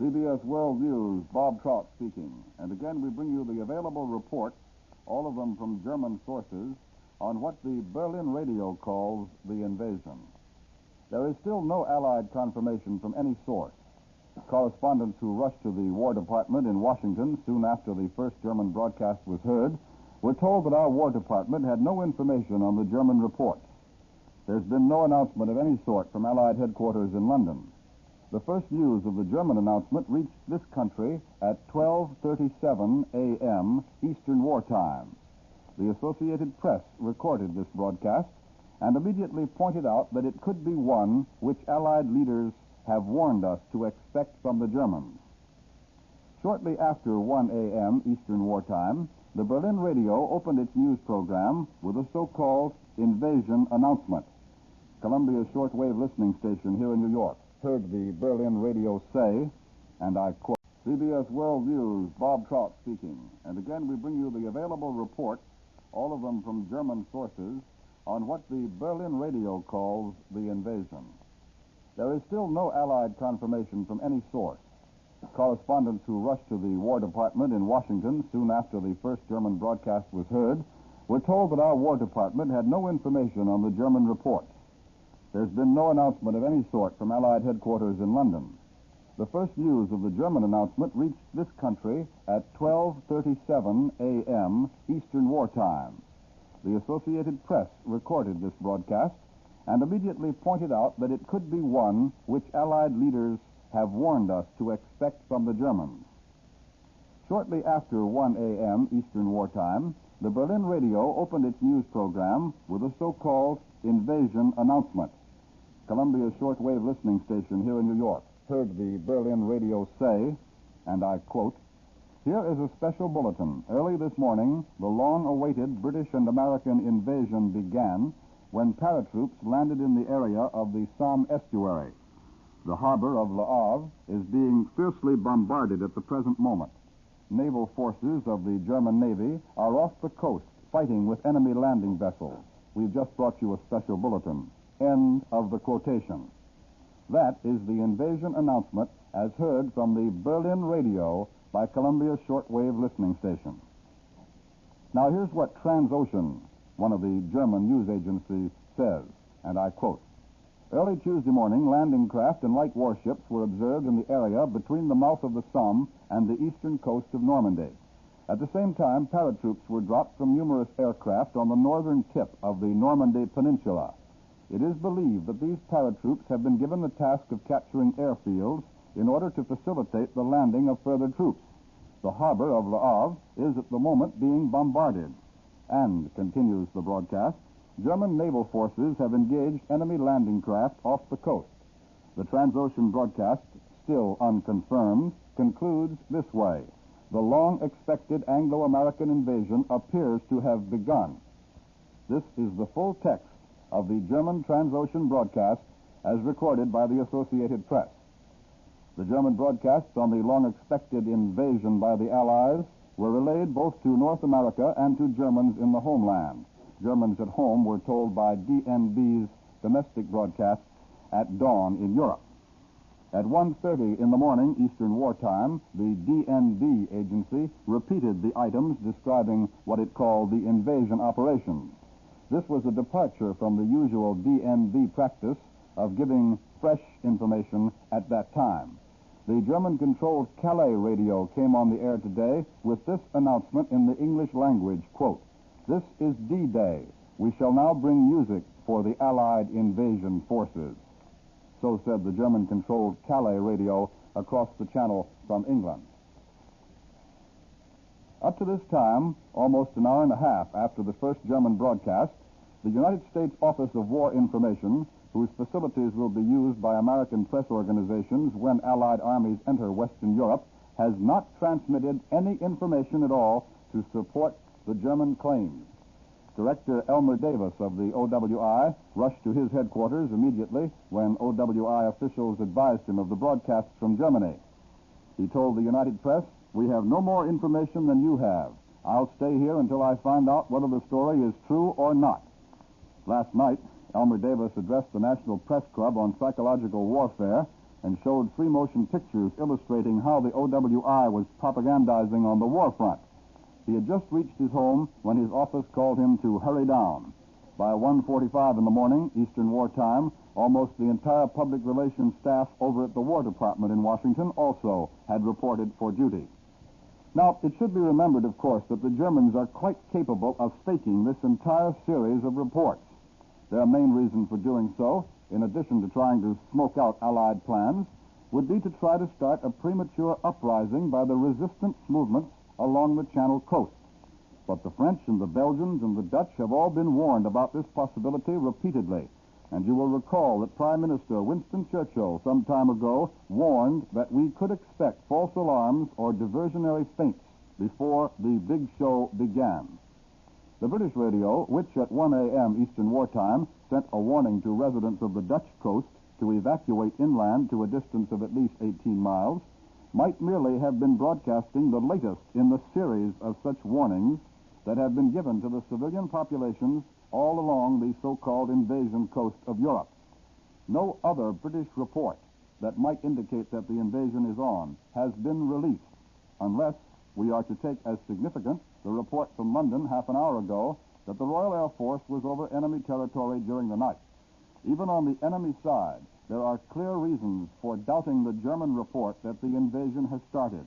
CBS World News, Bob Trout speaking. And again, we bring you the available reports, all of them from German sources, on what the Berlin radio calls the invasion. There is still no Allied confirmation from any source. Correspondents who rushed to the War Department in Washington soon after the first German broadcast was heard were told that our War Department had no information on the German reports. There's been no announcement of any sort from Allied headquarters in London. The first news of the German announcement reached this country at 12:37 a.m. Eastern War Time. The Associated Press recorded this broadcast and immediately pointed out that it could be one which Allied leaders have warned us to expect from the Germans. Shortly after 1 a.m. Eastern War Time, the Berlin radio opened its news program with a so-called invasion announcement. Columbia's shortwave listening station here in New York heard the Berlin radio say, and I quote, CBS World News, Bob Trout speaking. And again, we bring you the available reports, all of them from German sources, on what the Berlin radio calls the invasion. There is still no Allied confirmation from any source. Correspondents who rushed to the War Department in Washington soon after the first German broadcast was heard were told that our War Department had no information on the German reports. There's been no announcement of any sort from Allied headquarters in London. The first news of the German announcement reached this country at 12:37 a.m. Eastern War Time. The Associated Press recorded this broadcast and immediately pointed out that it could be one which Allied leaders have warned us to expect from the Germans. Shortly after 1 a.m. Eastern War Time, the Berlin radio opened its news program with a so-called invasion announcement. Columbia's shortwave listening station here in New York heard the Berlin radio say, and I quote, here is a special bulletin. Early this morning, the long-awaited British and American invasion began when paratroops landed in the area of the Somme estuary. The harbor of Le Havre is being fiercely bombarded at the present moment. Naval forces of the German Navy are off the coast fighting with enemy landing vessels. We've just brought you a special bulletin. End of the quotation. That is the invasion announcement as heard from the Berlin radio by Columbia's shortwave listening station. Now here's what Transocean, one of the German news agencies, says, and I quote, early Tuesday morning, landing craft and light warships were observed in the area between the mouth of the Somme and the eastern coast of Normandy. At the same time, paratroops were dropped from numerous aircraft on the northern tip of the Normandy Peninsula. It is believed that these paratroops have been given the task of capturing airfields in order to facilitate the landing of further troops. The harbor of Le Havre is at the moment being bombarded. And, continues the broadcast, German naval forces have engaged enemy landing craft off the coast. The Transocean broadcast, still unconfirmed, concludes this way. The long-expected Anglo-American invasion appears to have begun. This is the full text of the German Transocean broadcast as recorded by the Associated Press. The German broadcasts on the long-expected invasion by the Allies were relayed both to North America and to Germans in the homeland. Germans at home were told by DNB's domestic broadcasts at dawn in Europe. At 1:30 in the morning Eastern War Time, the DNB agency repeated the items describing what it called the invasion operations. This was a departure from the usual DNB practice of giving fresh information at that time. The German-controlled Calais radio came on the air today with this announcement in the English language, quote, this is D-Day. We shall now bring music for the Allied invasion forces. So said the German-controlled Calais radio across the channel from England. Up to this time, almost an hour and a half after the first German broadcast, the United States Office of War Information, whose facilities will be used by American press organizations when Allied armies enter Western Europe, has not transmitted any information at all to support the German claims. Director Elmer Davis of the OWI rushed to his headquarters immediately when OWI officials advised him of the broadcasts from Germany. He told the United Press, we have no more information than you have. I'll stay here until I find out whether the story is true or not. Last night, Elmer Davis addressed the National Press Club on psychological warfare and showed free motion pictures illustrating how the OWI was propagandizing on the war front. He had just reached his home when his office called him to hurry down. By 1:45 in the morning, Eastern War Time, almost the entire public relations staff over at the War Department in Washington also had reported for duty. Now, it should be remembered, of course, that the Germans are quite capable of faking this entire series of reports. Their main reason for doing so, in addition to trying to smoke out Allied plans, would be to try to start a premature uprising by the resistance movements along the Channel coast. But the French and the Belgians and the Dutch have all been warned about this possibility repeatedly. And you will recall that Prime Minister Winston Churchill some time ago warned that we could expect false alarms or diversionary feints before the big show began. The British radio, which at 1 a.m. Eastern War Time sent a warning to residents of the Dutch coast to evacuate inland to a distance of at least 18 miles, might merely have been broadcasting the latest in the series of such warnings that have been given to the civilian populations all along the so-called invasion coast of Europe. No other British report that might indicate that the invasion is on has been released, unless we are to take as significant the report from London half an hour ago that the Royal Air Force was over enemy territory during the night. Even on the enemy side, there are clear reasons for doubting the German report that the invasion has started.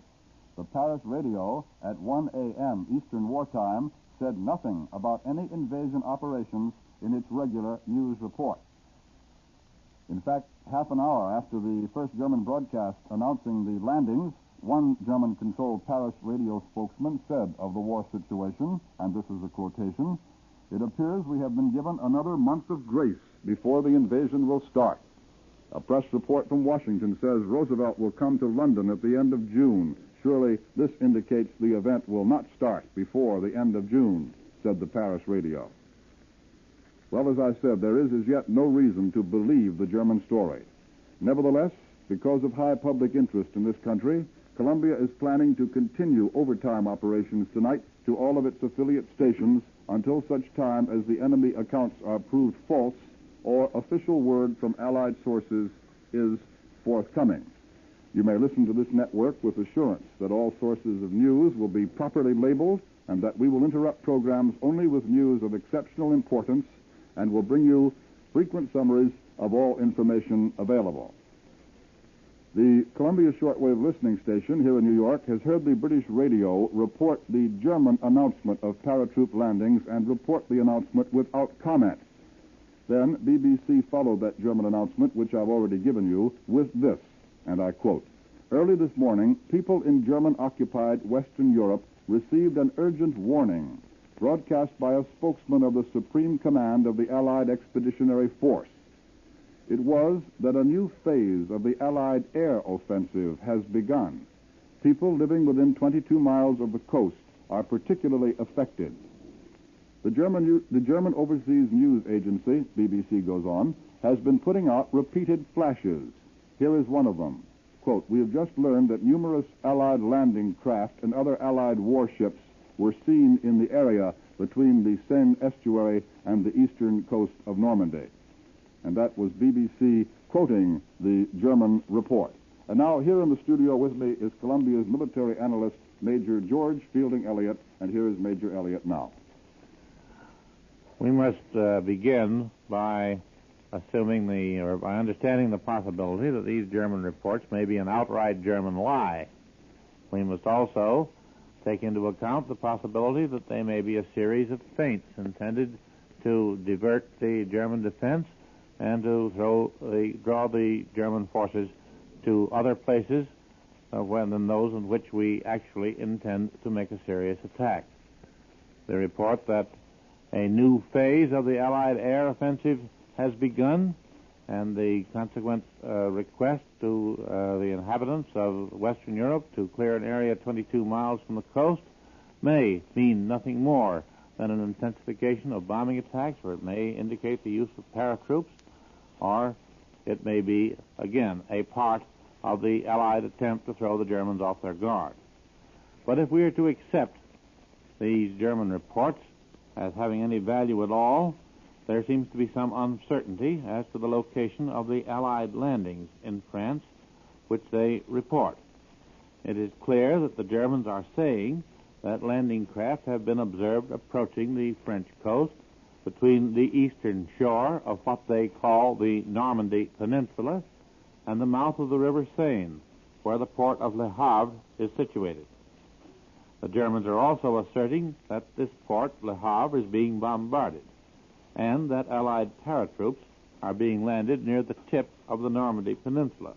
The Paris radio at 1 a.m. Eastern War Time said nothing about any invasion operations in its regular news report. In fact, half an hour after the first German broadcast announcing the landings, one German-controlled Paris radio spokesman said of the war situation, and this is a quotation, "It appears we have been given another month of grace before the invasion will start." A press report from Washington says Roosevelt will come to London at the end of June. Surely this indicates the event will not start before the end of June, said the Paris radio. Well, as I said, there is as yet no reason to believe the German story. Nevertheless, because of high public interest in this country, Columbia is planning to continue overtime operations tonight to all of its affiliate stations until such time as the enemy accounts are proved false or official word from Allied sources is forthcoming. You may listen to this network with assurance that all sources of news will be properly labeled and that we will interrupt programs only with news of exceptional importance and will bring you frequent summaries of all information available. The Columbia Shortwave Listening Station here in New York has heard the British radio report the German announcement of paratroop landings and report the announcement without comment. Then BBC followed that German announcement, which I've already given you, with this, and I quote, "Early this morning, people in German-occupied Western Europe received an urgent warning broadcast by a spokesman of the Supreme Command of the Allied Expeditionary Force. It was that a new phase of the Allied air offensive has begun. People living within 22 miles of the coast are particularly affected." The German Overseas News Agency, BBC goes on, has been putting out repeated flashes. Here is one of them. Quote, "We have just learned that numerous Allied landing craft and other Allied warships were seen in the area between the Seine estuary and the eastern coast of Normandy." And that was BBC quoting the German report. And now here in the studio with me is Columbia's military analyst, Major George Fielding Elliott, and here is Major Elliott now. We must begin by by understanding the possibility that these German reports may be an outright German lie. We must also take into account the possibility that they may be a series of feints intended to divert the German defense and to draw the German forces to other places than those in which we actually intend to make a serious attack. The report that a new phase of the Allied air offensive has begun, and the consequent request to the inhabitants of Western Europe to clear an area 22 miles from the coast may mean nothing more than an intensification of bombing attacks, or it may indicate the use of paratroops, or it may be, again, a part of the Allied attempt to throw the Germans off their guard. But if we are to accept these German reports as having any value at all, there seems to be some uncertainty as to the location of the Allied landings in France which they report. It is clear that the Germans are saying that landing craft have been observed approaching the French coast between the eastern shore of what they call the Normandy Peninsula and the mouth of the River Seine, where the port of Le Havre is situated. The Germans are also asserting that this port, Le Havre, is being bombarded and that Allied paratroops are being landed near the tip of the Normandy Peninsula.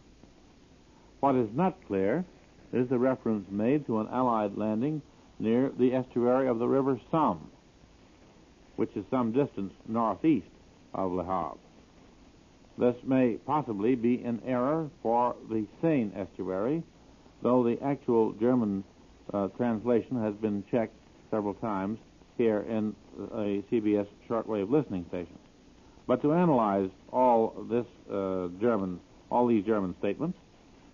What is not clear is the reference made to an Allied landing near the estuary of the River Somme, which is some distance northeast of Le Havre. This may possibly be an error for the Seine estuary, though the actual German translation has been checked several times here in a CBS shortwave listening station. But to analyze all these German statements,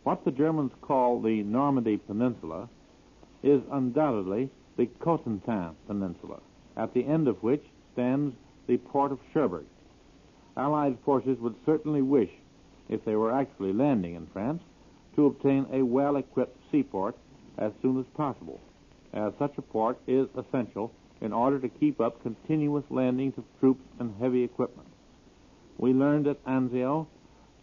what the Germans call the Normandy Peninsula is undoubtedly the Cotentin Peninsula, at the end of which stands the port of Cherbourg. Allied forces would certainly wish, if they were actually landing in France, to obtain a well-equipped seaport as soon as possible, as such a port is essential in order to keep up continuous landings of troops and heavy equipment. We learned at Anzio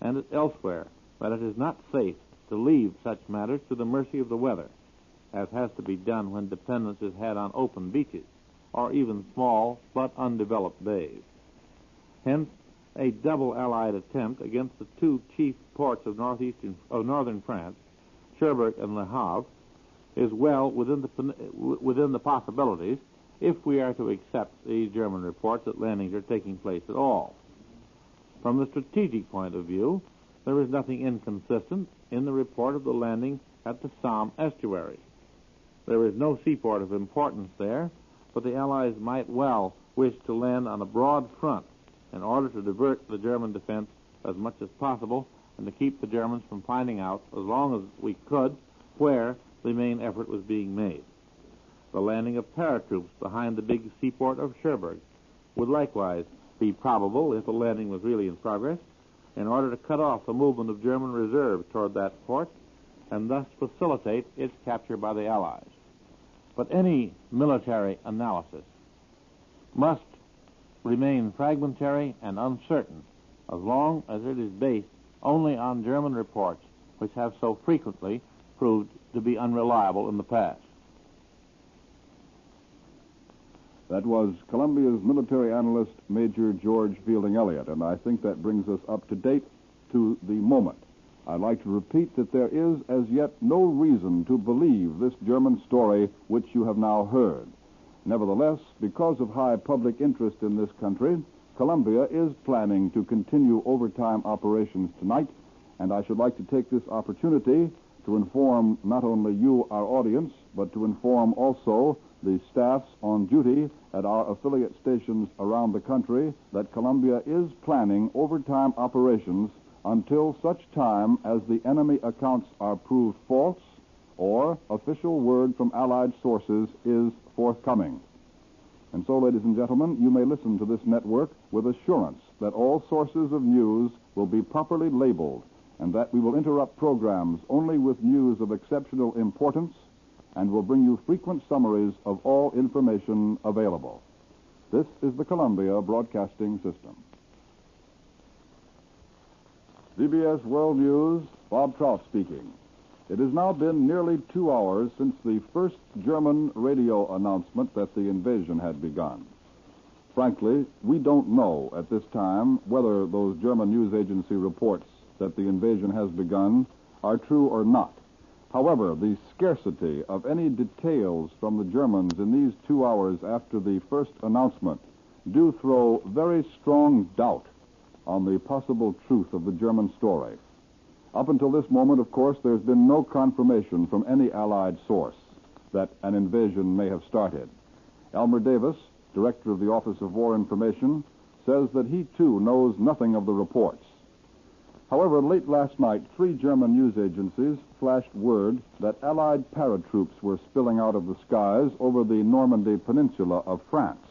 and elsewhere that it is not safe to leave such matters to the mercy of the weather, as has to be done when dependence is had on open beaches or even small but undeveloped bays. Hence, a double Allied attempt against the two chief ports of northern France, Cherbourg and Le Havre, is well within the possibilities if we are to accept the German reports that landings are taking place at all. From the strategic point of view, there is nothing inconsistent in the report of the landing at the Somme estuary. There is no seaport of importance there, but the Allies might well wish to land on a broad front in order to divert the German defense as much as possible and to keep the Germans from finding out, as long as we could, where the main effort was being made. The landing of paratroops behind the big seaport of Cherbourg would likewise be probable if the landing was really in progress, in order to cut off the movement of German reserves toward that port and thus facilitate its capture by the Allies. But any military analysis must remain fragmentary and uncertain as long as it is based only on German reports, which have so frequently proved to be unreliable in the past. That was Columbia's military analyst, Major George Fielding Elliott, and I think that brings us up to date to the moment. I'd like to repeat that there is as yet no reason to believe this German story which you have now heard. Nevertheless, because of high public interest in this country, Columbia is planning to continue overtime operations tonight, and I should like to take this opportunity to inform not only you, our audience, but to inform also the staffs on duty at our affiliate stations around the country that Columbia is planning overtime operations until such time as the enemy accounts are proved false or official word from Allied sources is forthcoming. And so, ladies and gentlemen, you may listen to this network with assurance that all sources of news will be properly labeled and that we will interrupt programs only with news of exceptional importance and will bring you frequent summaries of all information available. This is the Columbia Broadcasting System. CBS World News, Bob Trout speaking. It has now been nearly 2 hours since the first German radio announcement that the invasion had begun. Frankly, we don't know at this time whether those German news agency reports that the invasion has begun are true or not. However, the scarcity of any details from the Germans in these 2 hours after the first announcement do throw very strong doubt on the possible truth of the German story. Up until this moment, of course, there's been no confirmation from any Allied source that an invasion may have started. Elmer Davis, director of the Office of War Information, says that he, too, knows nothing of the reports. However, late last night, 3 German news agencies flashed word that Allied paratroops were spilling out of the skies over the Normandy Peninsula of France,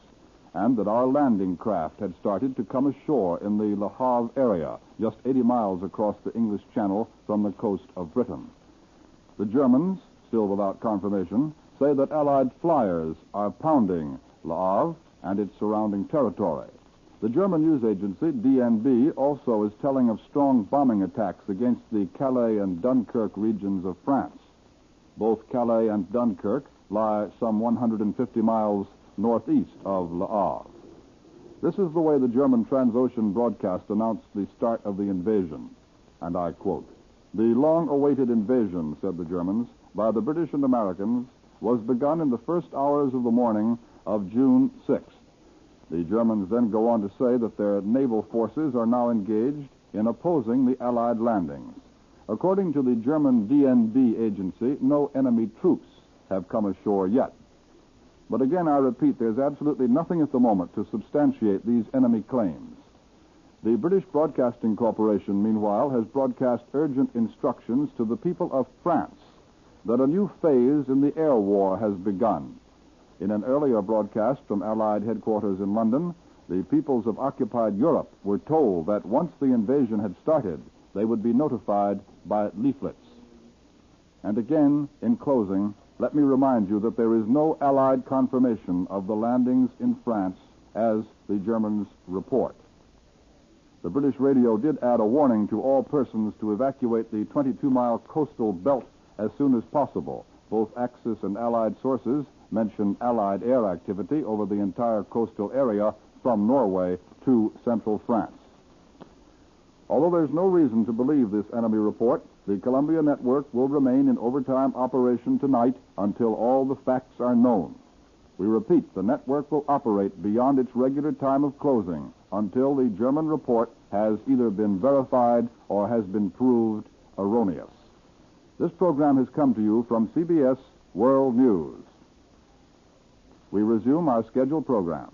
and that our landing craft had started to come ashore in the Le Havre area, just 80 miles across the English Channel from the coast of Britain. The Germans, still without confirmation, say that Allied flyers are pounding Le Havre and its surrounding territory. The German news agency, DNB, also is telling of strong bombing attacks against the Calais and Dunkirk regions of France. Both Calais and Dunkirk lie some 150 miles northeast of Le Havre. This is the way the German Transocean broadcast announced the start of the invasion. And I quote, "The long-awaited invasion," said the Germans, "by the British and Americans was begun in the first hours of the morning of June 6th. The Germans then go on to say that their naval forces are now engaged in opposing the Allied landings. According to the German DNB agency, no enemy troops have come ashore yet. But again, I repeat, there's absolutely nothing at the moment to substantiate these enemy claims. The British Broadcasting Corporation, meanwhile, has broadcast urgent instructions to the people of France that a new phase in the air war has begun. In an earlier broadcast from Allied headquarters in London, the peoples of occupied Europe were told that once the invasion had started, they would be notified by leaflets. And again, in closing, let me remind you that there is no Allied confirmation of the landings in France as the Germans report. The British radio did add a warning to all persons to evacuate the 22-mile coastal belt as soon as possible. Both Axis and Allied sources mention Allied air activity over the entire coastal area from Norway to central France. Although there's no reason to believe this enemy report, the Columbia Network will remain in overtime operation tonight until all the facts are known. We repeat, the network will operate beyond its regular time of closing until the German report has either been verified or has been proved erroneous. This program has come to you from CBS World News. We resume our scheduled program.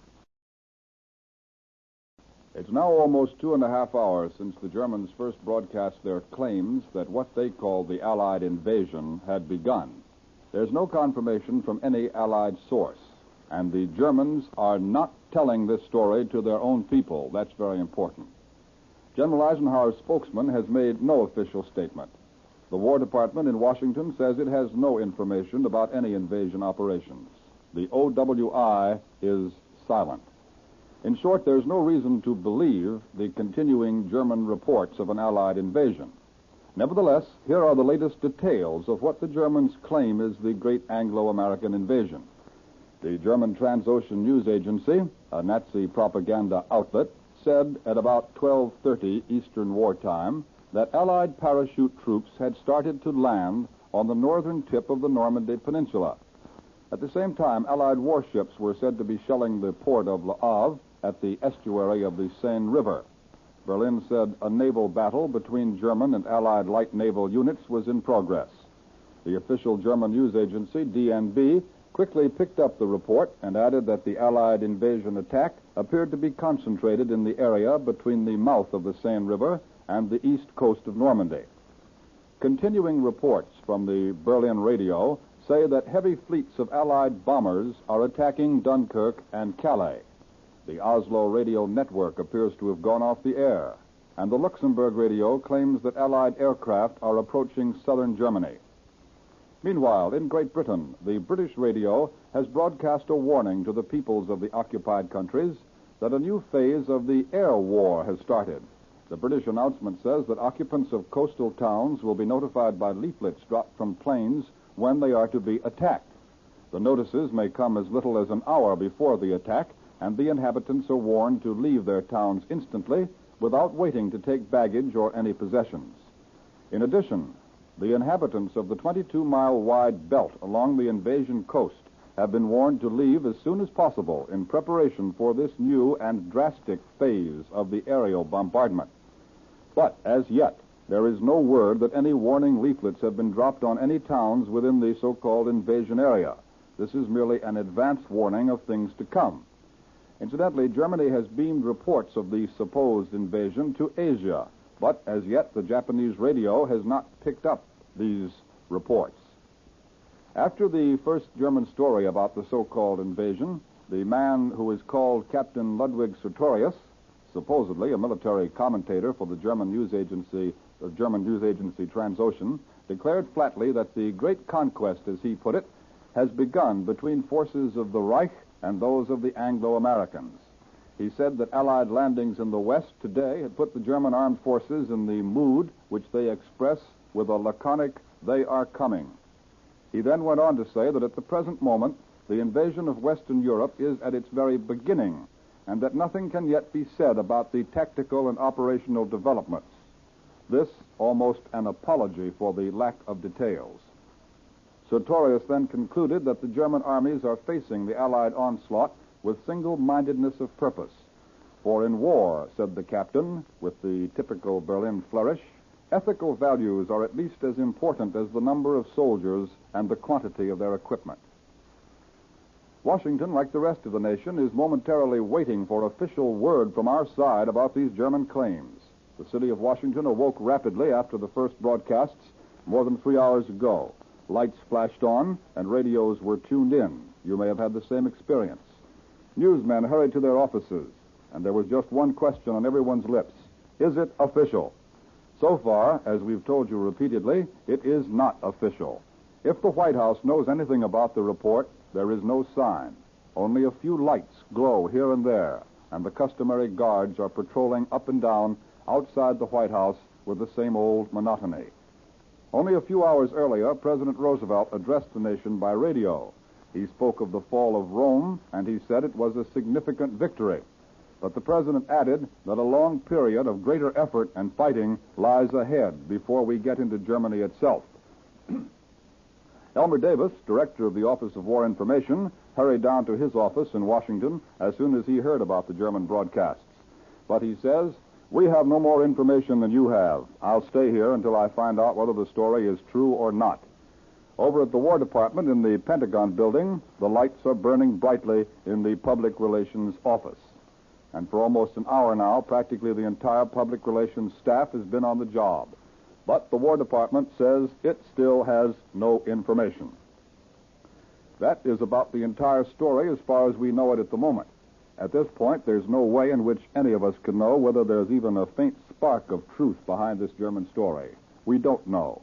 It's now almost 2.5 hours since the Germans first broadcast their claims that what they called the Allied invasion had begun. There's no confirmation from any Allied source, and the Germans are not telling this story to their own people. That's very important. General Eisenhower's spokesman has made no official statement. The War Department in Washington says it has no information about any invasion operations. The OWI is silent. In short, there's no reason to believe the continuing German reports of an Allied invasion. Nevertheless, here are the latest details of what the Germans claim is the great Anglo-American invasion. The German Transocean News Agency, a Nazi propaganda outlet, said at about 12:30 Eastern Wartime that Allied parachute troops had started to land on the northern tip of the Normandy Peninsula. At the same time, Allied warships were said to be shelling the port of Le Havre at the estuary of the Seine River. Berlin said a naval battle between German and Allied light naval units was in progress. The official German news agency, DNB, quickly picked up the report and added that the Allied invasion attack appeared to be concentrated in the area between the mouth of the Seine River and the east coast of Normandy. Continuing reports from the Berlin radio say that heavy fleets of Allied bombers are attacking Dunkirk and Calais. The Oslo radio network appears to have gone off the air, and the Luxembourg radio claims that Allied aircraft are approaching southern Germany. Meanwhile, in Great Britain, the British radio has broadcast a warning to the peoples of the occupied countries that a new phase of the air war has started. The British announcement says that occupants of coastal towns will be notified by leaflets dropped from planes when they are to be attacked. The notices may come as little as an hour before the attack, and the inhabitants are warned to leave their towns instantly without waiting to take baggage or any possessions. In addition, the inhabitants of the 22-mile-wide belt along the invasion coast have been warned to leave as soon as possible in preparation for this new and drastic phase of the aerial bombardment. But as yet, there is no word that any warning leaflets have been dropped on any towns within the so-called invasion area. This is merely an advance warning of things to come. Incidentally, Germany has beamed reports of the supposed invasion to Asia, but as yet the Japanese radio has not picked up these reports. After the first German story about the so-called invasion, The man who is called Captain Ludwig Sertorius, supposedly a military commentator for the German news agency Transocean, declared flatly that the great conquest, as he put it, has begun between forces of the Reich and those of the Anglo-Americans. He said that Allied landings in the West today had put the German armed forces in the mood which they express with a laconic, "They are coming." He then went on to say that at the present moment, the invasion of Western Europe is at its very beginning, and that nothing can yet be said about the tactical and operational developments. This almost an apology for the lack of details. Sertorius then concluded that the German armies are facing the Allied onslaught with single-mindedness of purpose. For in war, said the captain, with the typical Berlin flourish, ethical values are at least as important as the number of soldiers and the quantity of their equipment. Washington, like the rest of the nation, is momentarily waiting for official word from our side about these German claims. The city of Washington awoke rapidly after the first broadcasts more than 3 hours ago. Lights flashed on and radios were tuned in. You may have had the same experience. Newsmen hurried to their offices, and there was just one question on everyone's lips. Is it official? So far, as we've told you repeatedly, it is not official. If the White House knows anything about the report, there is no sign. Only a few lights glow here and there, and the customary guards are patrolling up and down outside the White House with the same old monotony. Only a few hours earlier, President Roosevelt addressed the nation by radio. He spoke of the fall of Rome, and he said it was a significant victory. But the president added that a long period of greater effort and fighting lies ahead before we get into Germany itself. Elmer Davis, director of the Office of War Information, hurried down to his office in Washington as soon as he heard about the German broadcasts. But he says, "We have no more information than you have. I'll stay here until I find out whether the story is true or not." Over at the War Department in the Pentagon building, the lights are burning brightly in the Public Relations office. And for almost an hour now, practically the entire Public Relations staff has been on the job. But the War Department says it still has no information. That is about the entire story as far as we know it at the moment. At this point, there's no way in which any of us can know whether there's even a faint spark of truth behind this German story. We don't know.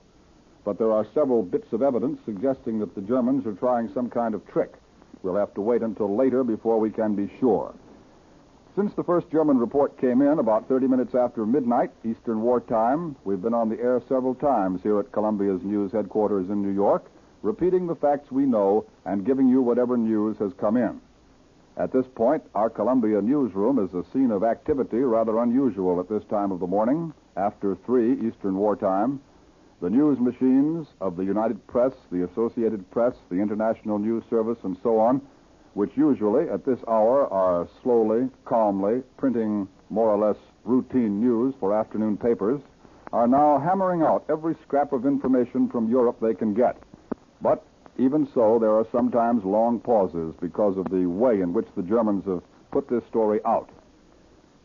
But there are several bits of evidence suggesting that the Germans are trying some kind of trick. We'll have to wait until later before we can be sure. Since the first German report came in about 30 minutes after midnight, Eastern War Time, we've been on the air several times here at Columbia's news headquarters in New York, repeating the facts we know and giving you whatever news has come in. At this point, our Columbia newsroom is a scene of activity rather unusual at this time of the morning, after 3 Eastern War Time. The news machines of the United Press, the Associated Press, the International News Service, and so on, which usually at this hour are slowly, calmly printing more or less routine news for afternoon papers, are now hammering out every scrap of information from Europe they can get. But even so, there are sometimes long pauses because of the way in which the Germans have put this story out.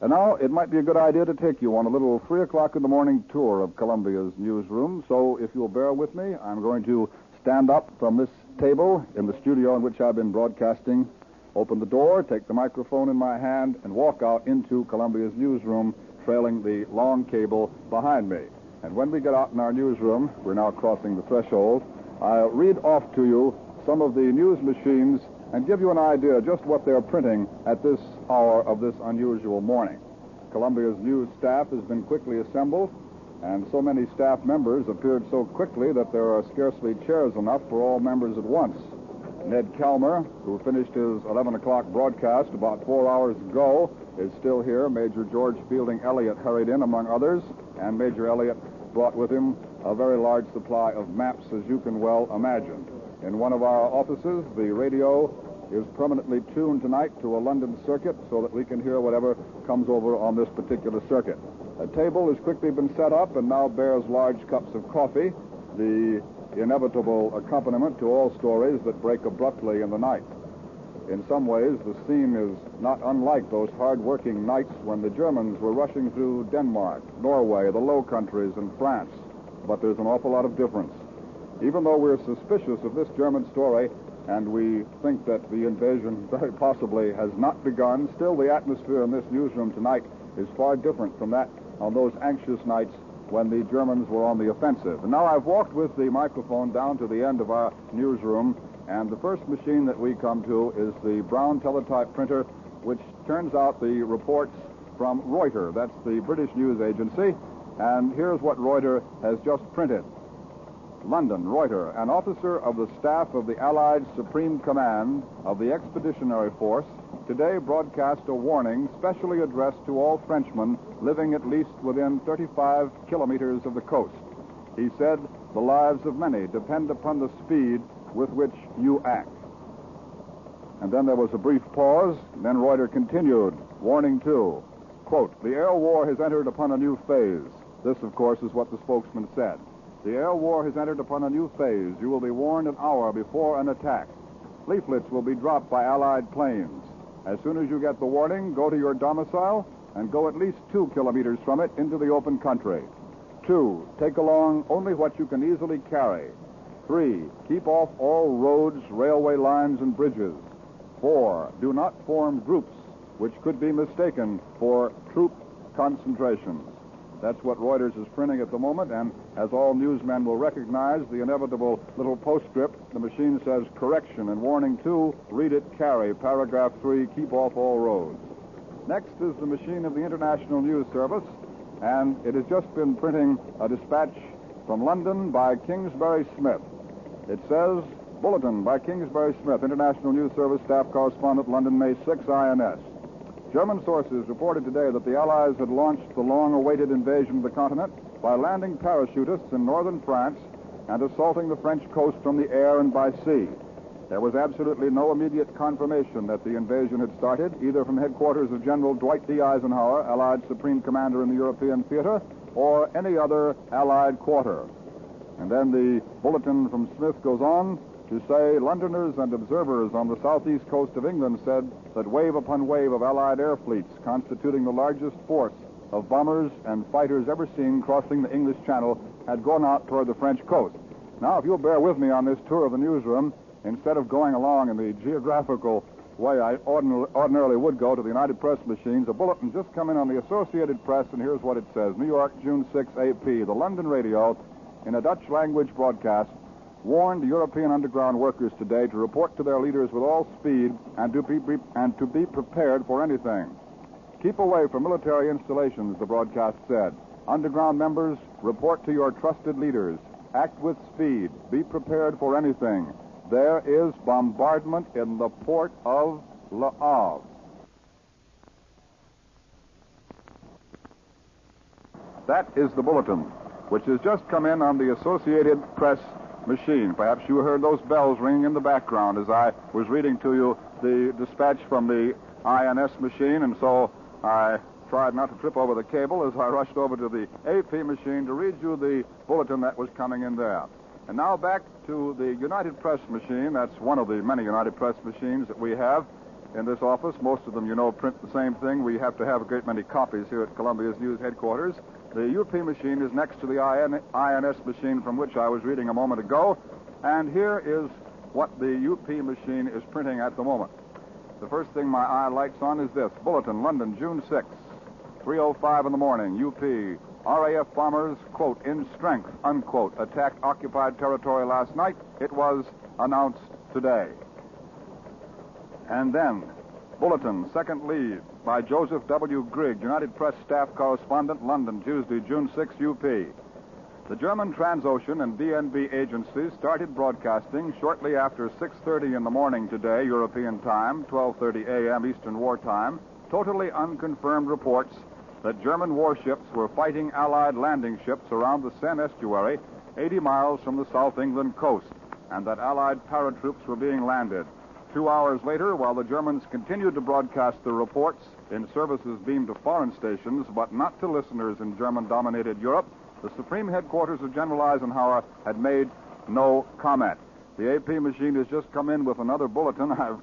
And now it might be a good idea to take you on a little 3 o'clock in the morning tour of Columbia's newsroom. So if you'll bear with me, I'm going to stand up from this table in the studio in which I've been broadcasting, open the door, take the microphone in my hand, and walk out into Columbia's newsroom, trailing the long cable behind me. And when we get out in our newsroom, we're now crossing the threshold, I'll read off to you some of the news machines and give you an idea just what they're printing at this hour of this unusual morning. Columbia's news staff has been quickly assembled, and so many staff members appeared so quickly that there are scarcely chairs enough for all members at once. Ned Calmer, who finished his 11 o'clock broadcast about 4 hours ago, is still here. Major George Fielding Elliott hurried in, among others, and Major Elliott brought with him a very large supply of maps, as you can well imagine. In one of our offices, the radio is permanently tuned tonight to a London circuit so that we can hear whatever comes over on this particular circuit. A table has quickly been set up and now bears large cups of coffee, the inevitable accompaniment to all stories that break abruptly in the night. In some ways, the scene is not unlike those hard-working nights when the Germans were rushing through Denmark, Norway, the Low Countries, and France. But there's an awful lot of difference. Even though we're suspicious of this German story, and we think that the invasion very possibly has not begun. Still, the atmosphere in this newsroom tonight is far different from that on those anxious nights when the Germans were on the offensive. And now I've walked with the microphone down to the end of our newsroom, and the first machine that we come to is the Brown teletype printer, which turns out the reports from Reuters. That's the British news agency. And here's what Reuters has just printed. London, Reuters. An officer of the staff of the Allied Supreme Command of the Expeditionary Force today broadcast a warning specially addressed to all Frenchmen living at least within 35 kilometers of the coast. He said, "The lives of many depend upon the speed with which you act." And then there was a brief pause. Then Reuters continued, warning two, quote, "The air war has entered upon a new phase." This, of course, is what the spokesman said. "The air war has entered upon a new phase. You will be warned an hour before an attack. Leaflets will be dropped by Allied planes. As soon as you get the warning, go to your domicile and go at least 2 kilometers from it into the open country. 2, take along only what you can easily carry. 3, keep off all roads, railway lines, and bridges. 4, do not form groups which could be mistaken for troop concentrations." That's what Reuters is printing at the moment, and as all newsmen will recognize, the inevitable little postscript, the machine says, "Correction," and warning 2, read it, carry. Paragraph 3, keep off all roads. Next is the machine of the International News Service, and it has just been printing a dispatch from London by Kingsbury Smith. It says, "Bulletin by Kingsbury Smith, International News Service Staff Correspondent, London, May 6, INS. German sources reported today that the Allies had launched the long-awaited invasion of the continent by landing parachutists in northern France and assaulting the French coast from the air and by sea. There was absolutely no immediate confirmation that the invasion had started, either from headquarters of General Dwight D. Eisenhower, Allied Supreme Commander in the European theater, or any other Allied quarter." And then the bulletin from Smith goes on to say, "Londoners and observers on the southeast coast of England said that wave upon wave of Allied air fleets, constituting the largest force of bombers and fighters ever seen crossing the English Channel, had gone out toward the French coast." Now, if you'll bear with me on this tour of the newsroom, instead of going along in the geographical way I ordinarily would go to the United Press machines, a bulletin just come in on the Associated Press, and here's what it says. New York, June 6, AP. The London radio, in a Dutch language broadcast, warned European underground workers today to report to their leaders with all speed and to be prepared for anything. "Keep away from military installations," the broadcast said. "Underground members, report to your trusted leaders. Act with speed. Be prepared for anything. There is bombardment in the port of Le Havre." That is the bulletin, which has just come in on the Associated Press machine. Perhaps you heard those bells ringing in the background as I was reading to you the dispatch from the INS machine, and so I tried not to trip over the cable as I rushed over to the AP machine to read you the bulletin that was coming in there. And now back to the United Press machine. That's one of the many United Press machines that we have in this office. Most of them, you know, print the same thing. We have to have a great many copies here at Columbia's news headquarters. The UP machine is next to the INS machine from which I was reading a moment ago. And here is what the UP machine is printing at the moment. The first thing my eye lights on is this. Bulletin, London, June 6, 3:05 in the morning, UP. RAF bombers, quote, "in strength," unquote, attacked occupied territory last night. It was announced today. And then, bulletin, second lead, by Joseph W. Grigg, United Press Staff Correspondent, London, Tuesday, June 6, UP. The German Transocean and DNB agencies started broadcasting shortly after 6:30 in the morning today, European time, 12:30 a.m. Eastern War Time, totally unconfirmed reports that German warships were fighting Allied landing ships around the Seine estuary, 80 miles from the South England coast, and that Allied paratroops were being landed. 2 hours later, while the Germans continued to broadcast the reports in services beamed to foreign stations, but not to listeners in German-dominated Europe, the Supreme Headquarters of General Eisenhower had made no comment. The AP machine has just come in with another bulletin. I've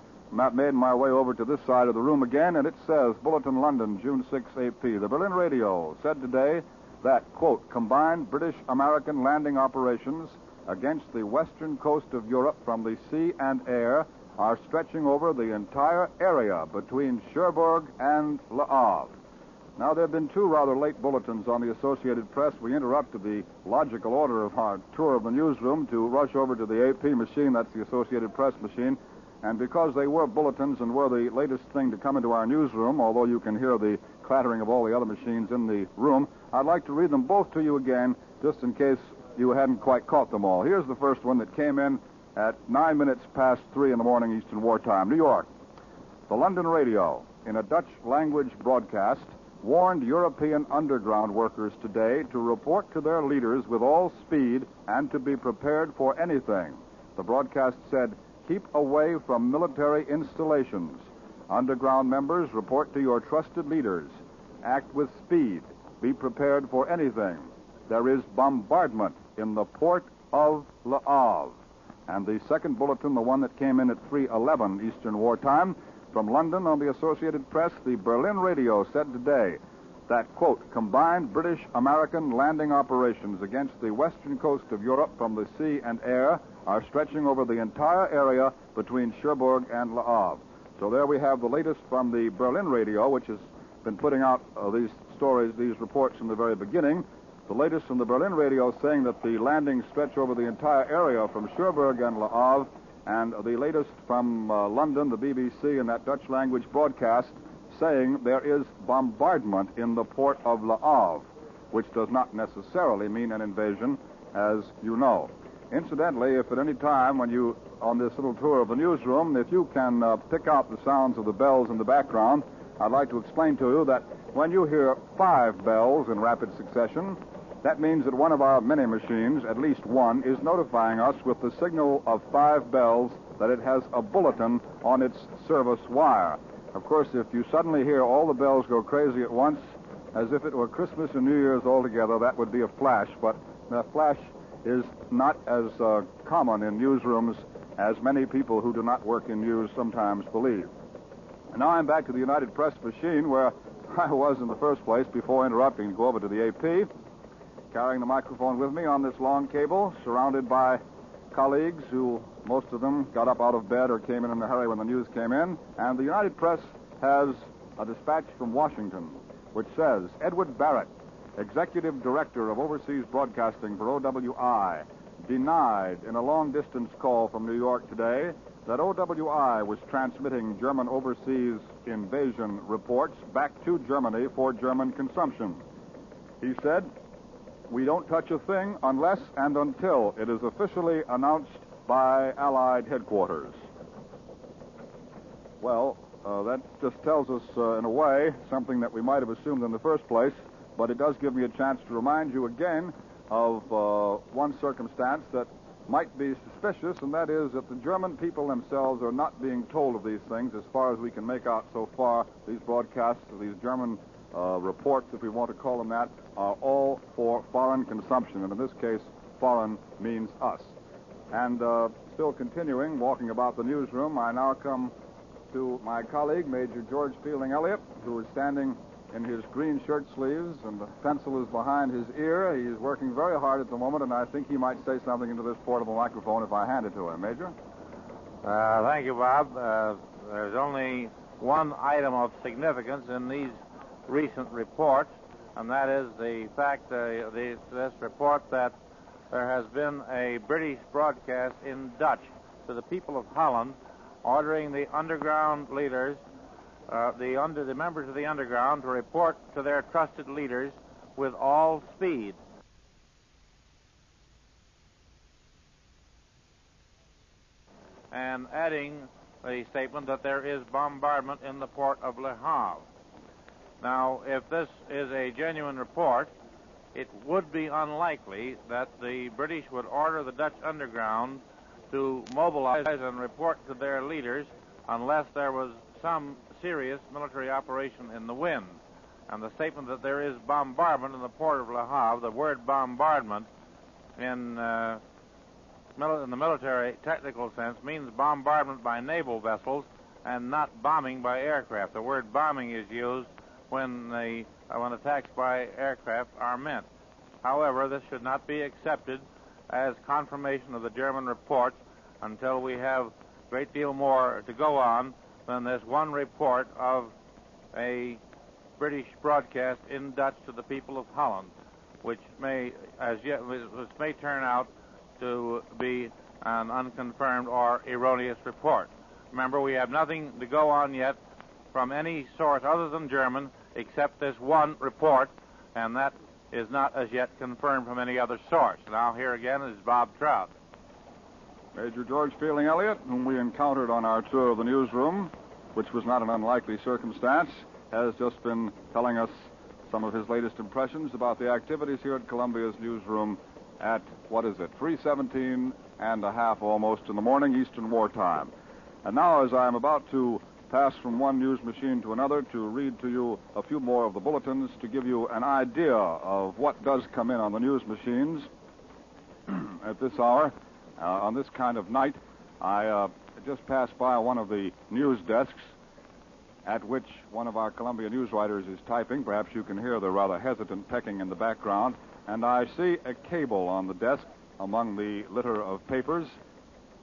made my way over to this side of the room again, and it says, Bulletin, London, June 6, AP. The Berlin radio said today that, quote, "combined British-American landing operations against the western coast of Europe from the sea and air are stretching over the entire area between Cherbourg and Le Havre. Now, there have been two rather late bulletins on the Associated Press. We interrupted the logical order of our tour of the newsroom to rush over to the AP machine, that's the Associated Press machine, and because they were bulletins and were the latest thing to come into our newsroom, although you can hear the clattering of all the other machines in the room, I'd like to read them both to you again, just in case you hadn't quite caught them all. Here's the first one that came in at 9 minutes past 3 in the morning Eastern Wartime. New York. The London radio, in a Dutch language broadcast, warned European underground workers today to report to their leaders with all speed and to be prepared for anything. The broadcast said, "Keep away from military installations. Underground members, report to your trusted leaders. Act with speed. Be prepared for anything. There is bombardment in the port of Le Havre." And the second bulletin, the one that came in at 3:11 Eastern Wartime, from London on the Associated Press, the Berlin radio said today that, quote, "Combined British-American landing operations against the western coast of Europe from the sea and air are stretching over the entire area between Cherbourg and Le Havre." So there we have the latest from the Berlin radio, which has been putting out these stories, these reports from the very beginning. The latest from the Berlin radio saying that the landings stretch over the entire area from Cherbourg and Le Havre, and the latest from London, the BBC, and that Dutch language broadcast saying there is bombardment in the port of Le Havre, which does not necessarily mean an invasion, as you know. Incidentally, if at any time when you, on this little tour of the newsroom, if you can pick out the sounds of the bells in the background, I'd like to explain to you that when you hear 5 bells in rapid succession, that means that one of our many machines, at least one, is notifying us with the signal of 5 bells that it has a bulletin on its service wire. Of course, if you suddenly hear all the bells go crazy at once, as if it were Christmas and New Year's all together, that would be a flash. But the flash is not as common in newsrooms as many people who do not work in news sometimes believe. And now I'm back to the United Press machine where I was in the first place before interrupting to go over to the AP, carrying the microphone with me on this long cable, surrounded by colleagues who, most of them, got up out of bed or came in a hurry when the news came in. And the United Press has a dispatch from Washington, which says, Edward Barrett, Executive Director of Overseas Broadcasting for OWI, denied in a long-distance call from New York today that OWI was transmitting German overseas invasion reports back to Germany for German consumption. He said, "We don't touch a thing unless and until it is officially announced by Allied headquarters." Well, that just tells us, in a way, something that we might have assumed in the first place, but it does give me a chance to remind you again of one circumstance that might be suspicious, and that is that the German people themselves are not being told of these things as far as we can make out so far. These broadcasts, these German reports, if we want to call them that, are all for foreign consumption, and in this case, foreign means us. And still continuing, walking about the newsroom, I now come to my colleague, Major George Fielding Elliott, who is standing in his green shirt sleeves, and the pencil is behind his ear. He's working very hard at the moment, and I think he might say something into this portable microphone if I hand it to him. Major? Thank you, Bob. There's only one item of significance in these recent reports, and that is the fact, this report, that there has been a British broadcast in Dutch to the people of Holland ordering the underground leaders, the members of the underground, to report to their trusted leaders with all speed. And adding the statement that there is bombardment in the port of Le Havre. Now, if this is a genuine report, it would be unlikely that the British would order the Dutch underground to mobilize and report to their leaders unless there was some serious military operation in the wind. And the statement that there is bombardment in the port of Le Havre, the word bombardment in the military technical sense means bombardment by naval vessels and not bombing by aircraft. The word bombing is used when attacks by aircraft are meant. However, this should not be accepted as confirmation of the German reports until we have a great deal more to go on than this one report of a British broadcast in Dutch to the people of Holland, which may turn out to be an unconfirmed or erroneous report. Remember, we have nothing to go on yet from any source other than German except this one report, and that is not as yet confirmed from any other source. Now, here again is Bob Trout. Major George Fielding Elliott, whom we encountered on our tour of the newsroom, which was not an unlikely circumstance, has just been telling us some of his latest impressions about the activities here at Columbia's newsroom at, 3:17 and a half almost in the morning, Eastern Wartime. And now, as I am about to pass from one news machine to another to read to you a few more of the bulletins to give you an idea of what does come in on the news machines at this hour, on this kind of night, I just passed by one of the news desks at which one of our Columbia news writers is typing. Perhaps you can hear the rather hesitant pecking in the background. And I see a cable on the desk among the litter of papers,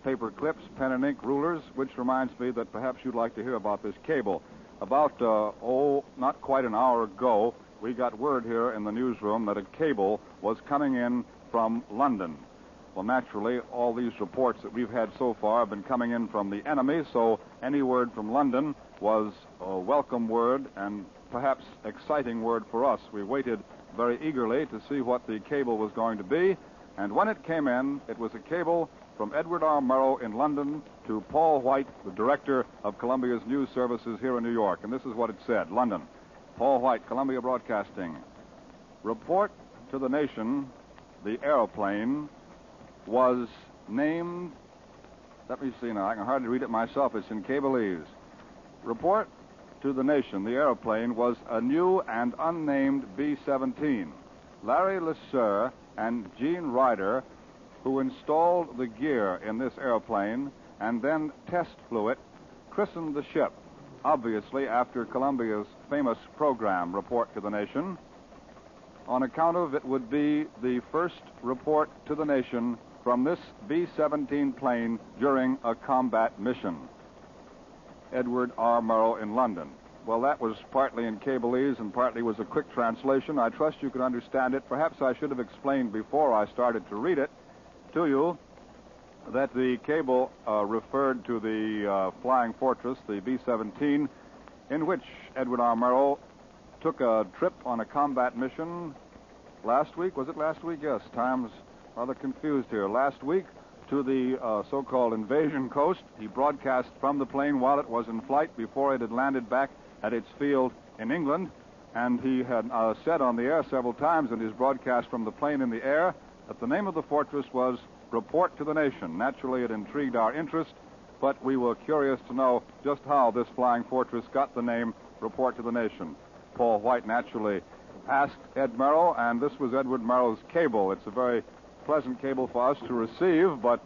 paper clips, pen and ink, rulers, which reminds me that perhaps you'd like to hear about this cable. About, not quite an hour ago, we got word here in the newsroom that a cable was coming in from London. Well, naturally, all these reports that we've had so far have been coming in from the enemy, so any word from London was a welcome word and perhaps exciting word for us. We waited very eagerly to see what the cable was going to be, and when it came in, it was a cable from Edward R. Murrow in London to Paul White, the director of Columbia's news services here in New York. And this is what it said. London. Paul White, Columbia Broadcasting. Report to the nation, the airplane was named... Let me see now. I can hardly read it myself. It's in Cableese. Report to the nation, the airplane was a new and unnamed B-17. Larry Lesser and Gene Ryder, who installed the gear in this airplane and then test flew it, christened the ship, obviously after Columbia's famous program, Report to the Nation, on account of it would be the first report to the nation from this B-17 plane during a combat mission. Edward R. Murrow in London. Well, that was partly in Cableese and partly was a quick translation. I trust you can understand it. Perhaps I should have explained before I started to read it to you that the cable referred to the Flying Fortress, the B-17, in which Edward R. Murrow took a trip on a combat mission last week. Was it last week? Yes, time's rather confused here. Last week to the so-called invasion coast. He broadcast from the plane while it was in flight before it had landed back at its field in England. And he had said on the air several times in his broadcast from the plane in the air that the name of the fortress was Report to the Nation. Naturally, it intrigued our interest, but we were curious to know just how this flying fortress got the name Report to the Nation. Paul White naturally asked Ed Murrow, and this was Edward Murrow's cable. It's a very pleasant cable for us to receive, but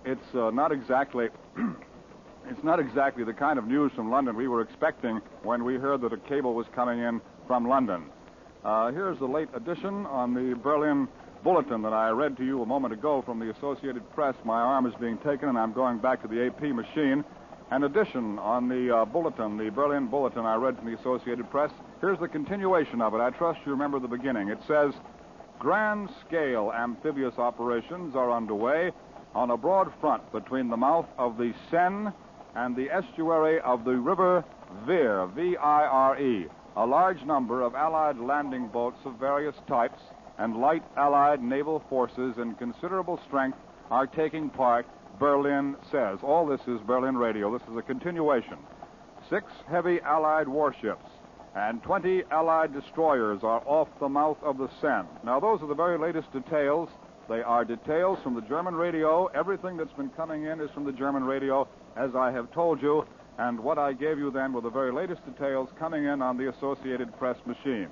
it's not exactly it's not exactly the kind of news from London we were expecting when we heard that a cable was coming in from London. Here's the late edition on the Berlin Bulletin that I read to you a moment ago from the Associated Press. My arm is being taken, and I'm going back to the AP machine. An edition on the Bulletin, the Berlin Bulletin I read from the Associated Press. Here's the continuation of it. I trust you remember the beginning. It says, grand-scale amphibious operations are underway on a broad front between the mouth of the Seine and the estuary of the river Vire, V-I-R-E. A large number of Allied landing boats of various types and light Allied naval forces in considerable strength are taking part, Berlin says. All this is Berlin Radio. This is a continuation. 6 heavy Allied warships and 20 Allied destroyers are off the mouth of the Seine. Now, those are the very latest details. They are details from the German radio. Everything that's been coming in is from the German radio, as I have told you. And what I gave you then were the very latest details coming in on the Associated Press machine.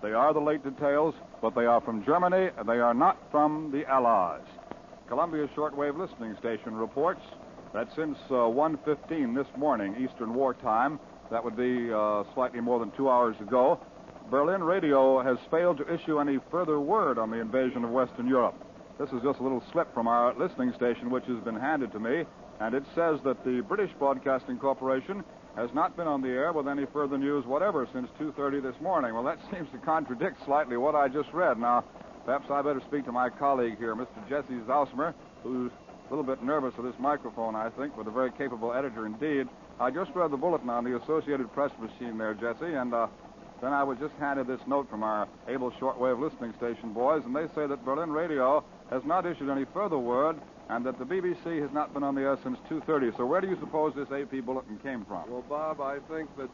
They are the late details, but they are from Germany, and they are not from the Allies. Columbia Shortwave Listening Station reports that since 1:15 this morning, Eastern Wartime, that would be slightly more than 2 hours ago, Berlin Radio has failed to issue any further word on the invasion of Western Europe. This is just a little slip from our listening station, which has been handed to me, and it says that the British Broadcasting Corporation has not been on the air with any further news whatever since 2:30 this morning. Well, that seems to contradict slightly what I just read. Now, perhaps I better speak to my colleague here, Mr. Jesse Zausmer, who's a little bit nervous with this microphone, I think, but a very capable editor indeed. I just read the bulletin on the Associated Press machine there, Jesse, and then I was just handed this note from our able shortwave listening station boys, and they say that Berlin Radio has not issued any further word and that the BBC has not been on the air since 2:30. So where do you suppose this AP bulletin came from? Well, Bob, I think that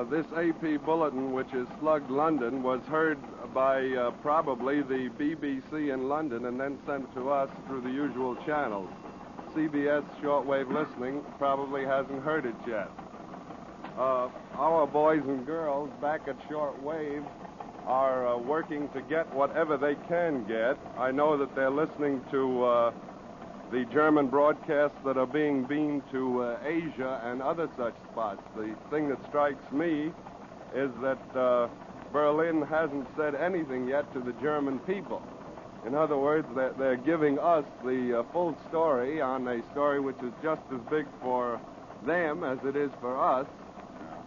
this AP bulletin, which is slugged London, was heard by probably the BBC in London and then sent to us through the usual channels. CBS shortwave listening probably hasn't heard it yet. Our boys and girls back at shortwave are working to get whatever they can get. I know that they're listening to the German broadcasts that are being beamed to Asia and other such spots. The thing that strikes me is that Berlin hasn't said anything yet to the German people. In other words, they're giving us the full story on a story which is just as big for them as it is for us,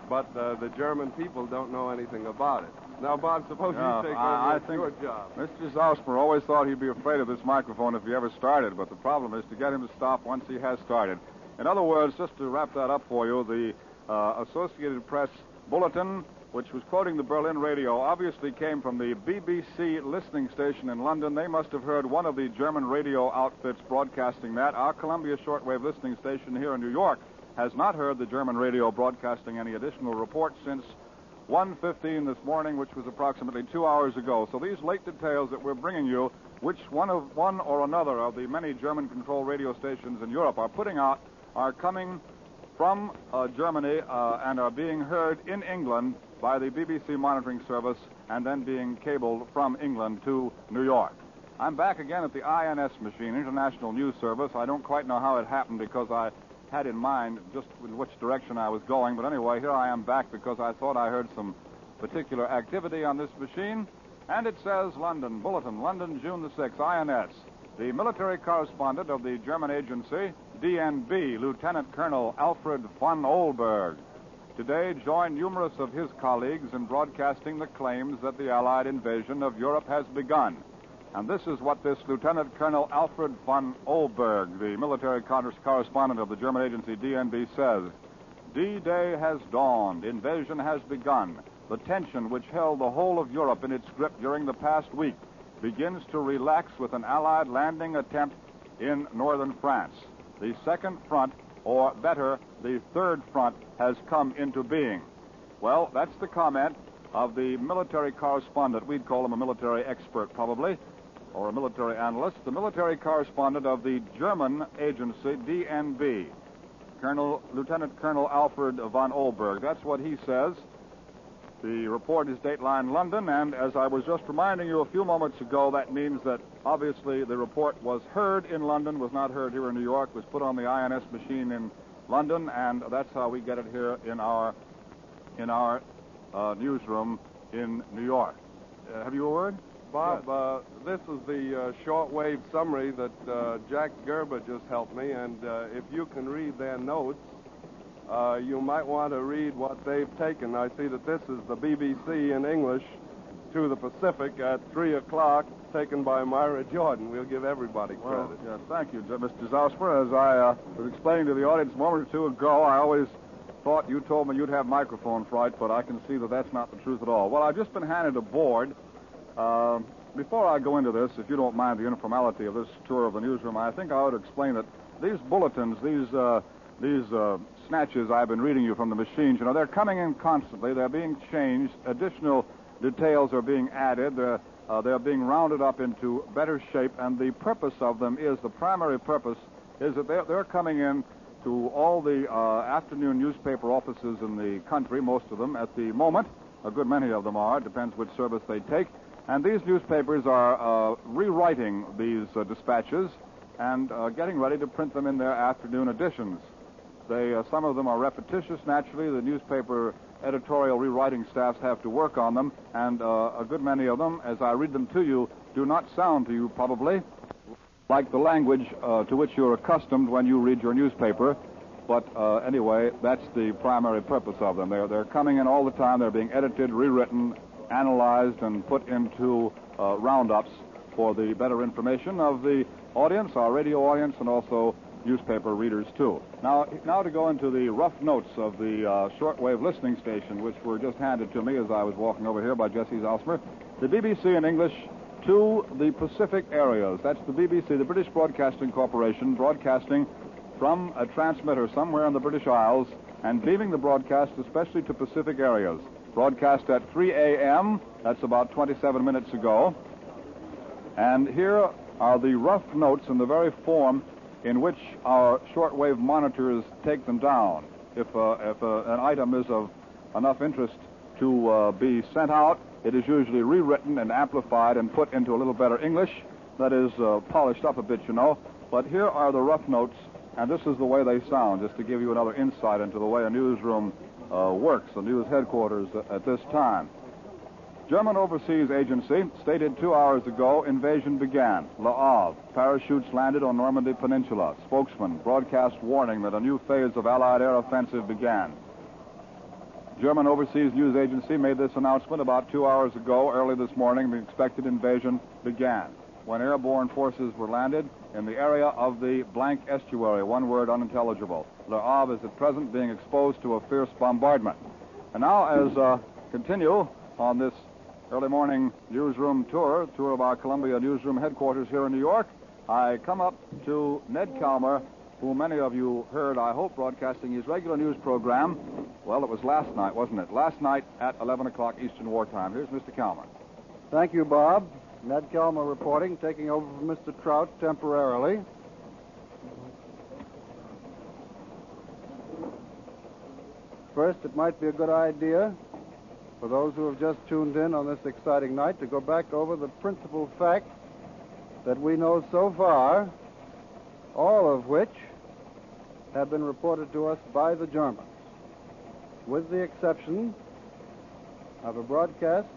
but the German people don't know anything about it. Now, Bob, suppose you take over your job. Mr. Zausmer always thought he'd be afraid of this microphone if he ever started, but the problem is to get him to stop once he has started. In other words, just to wrap that up for you, the Associated Press bulletin, which was quoting the Berlin Radio, obviously came from the BBC listening station in London. They must have heard one of the German radio outfits broadcasting that. Our Columbia shortwave listening station here in New York has not heard the German radio broadcasting any additional reports since 1:15 this morning, which was approximately 2 hours ago. So these late details that we're bringing you, which one or another of the many German-controlled radio stations in Europe are putting out, are coming from Germany and are being heard in England by the BBC monitoring service and then being cabled from England to New York. I'm back again at the INS machine, International News Service. I don't quite know how it happened because I had in mind just in which direction I was going. But anyway, here I am back because I thought I heard some particular activity on this machine. And it says London, Bulletin, London, June the 6th, INS. The military correspondent of the German agency, DNB, Lieutenant Colonel Alfred von Ohlberg, today joined numerous of his colleagues in broadcasting the claims that the Allied invasion of Europe has begun. And this is what this Lieutenant Colonel Alfred von Ohlberg, the military correspondent of the German agency DNB, says. D-Day has dawned. Invasion has begun. The tension which held the whole of Europe in its grip during the past week begins to relax with an Allied landing attempt in northern France. The second front, or better, the third front, has come into being. Well, that's the comment of the military correspondent. We'd call him a military expert, probably, or a military analyst, the military correspondent of the German agency, DNB, Lieutenant Colonel Alfred von Ohlberg. That's what he says. The report is Dateline London, and as I was just reminding you a few moments ago, that means that obviously the report was heard in London, was not heard here in New York, was put on the INS machine in London, and that's how we get it here in our newsroom in New York. Have you a word? Bob, this is the shortwave summary that Jack Gerber just helped me, and if you can read their notes, you might want to read what they've taken. I see that this is the BBC in English to the Pacific at 3 o'clock, taken by Myra Jordan. We'll give everybody credit. Well, yes, thank you, Mr. Zausmer. As I was explaining to the audience a moment or two ago, I always thought you told me you'd have microphone fright, but I can see that that's not the truth at all. Well, I've just been handed a board. Before I go into this, if you don't mind the informality of this tour of the newsroom, I think I ought to explain that these bulletins, these snatches I've been reading you from the machines, they're coming in constantly. They're being changed. Additional details are being added. They're being rounded up into better shape, and the purpose of them is, the primary purpose is that they're coming in to all the afternoon newspaper offices in the country, most of them at the moment. A good many of them are. It depends which service they take. And these newspapers are rewriting these dispatches and getting ready to print them in their afternoon editions. Some of them are repetitious, naturally. The newspaper editorial rewriting staffs have to work on them, and a good many of them, as I read them to you, do not sound to you probably like the language to which you're accustomed when you read your newspaper. But anyway, that's the primary purpose of them. They're coming in all the time. They're being edited, rewritten, analyzed, and put into roundups for the better information of the audience, our radio audience, and also newspaper readers, too. Now to go into the rough notes of the shortwave listening station, which were just handed to me as I was walking over here by Jesse Zalsmer. The BBC in English to the Pacific areas. That's the BBC, the British Broadcasting Corporation, broadcasting from a transmitter somewhere in the British Isles and beaming the broadcast especially to Pacific areas. Broadcast at 3 a.m., that's about 27 minutes ago. And here are the rough notes in the very form in which our shortwave monitors take them down. If an item is of enough interest to be sent out, it is usually rewritten and amplified and put into a little better English. That is polished up a bit, you know. But here are the rough notes, and this is the way they sound, just to give you another insight into the way a newsroom works, the news headquarters at this time. German Overseas Agency stated 2 hours ago, invasion began. Le Havre, parachutes landed on Normandy Peninsula. Spokesman, broadcast warning that a new phase of Allied air offensive began. German Overseas News Agency made this announcement about 2 hours ago. Early this morning, the expected invasion began when airborne forces were landed in the area of the blank estuary, one word unintelligible. Le Havre is at present being exposed to a fierce bombardment. And now, as continue on this early morning newsroom tour of our Columbia newsroom headquarters here in New York, I come up to Ned Calmer, who many of you heard, I hope, broadcasting his regular news program. Well, it was last night, wasn't it? Last night at 11 o'clock Eastern Wartime. Here's Mr. Calmer. Thank you, Bob. Ned Calmer reporting, taking over from Mr. Trout temporarily. First, it might be a good idea for those who have just tuned in on this exciting night to go back over the principal facts that we know so far, all of which have been reported to us by the Germans, with the exception of a broadcast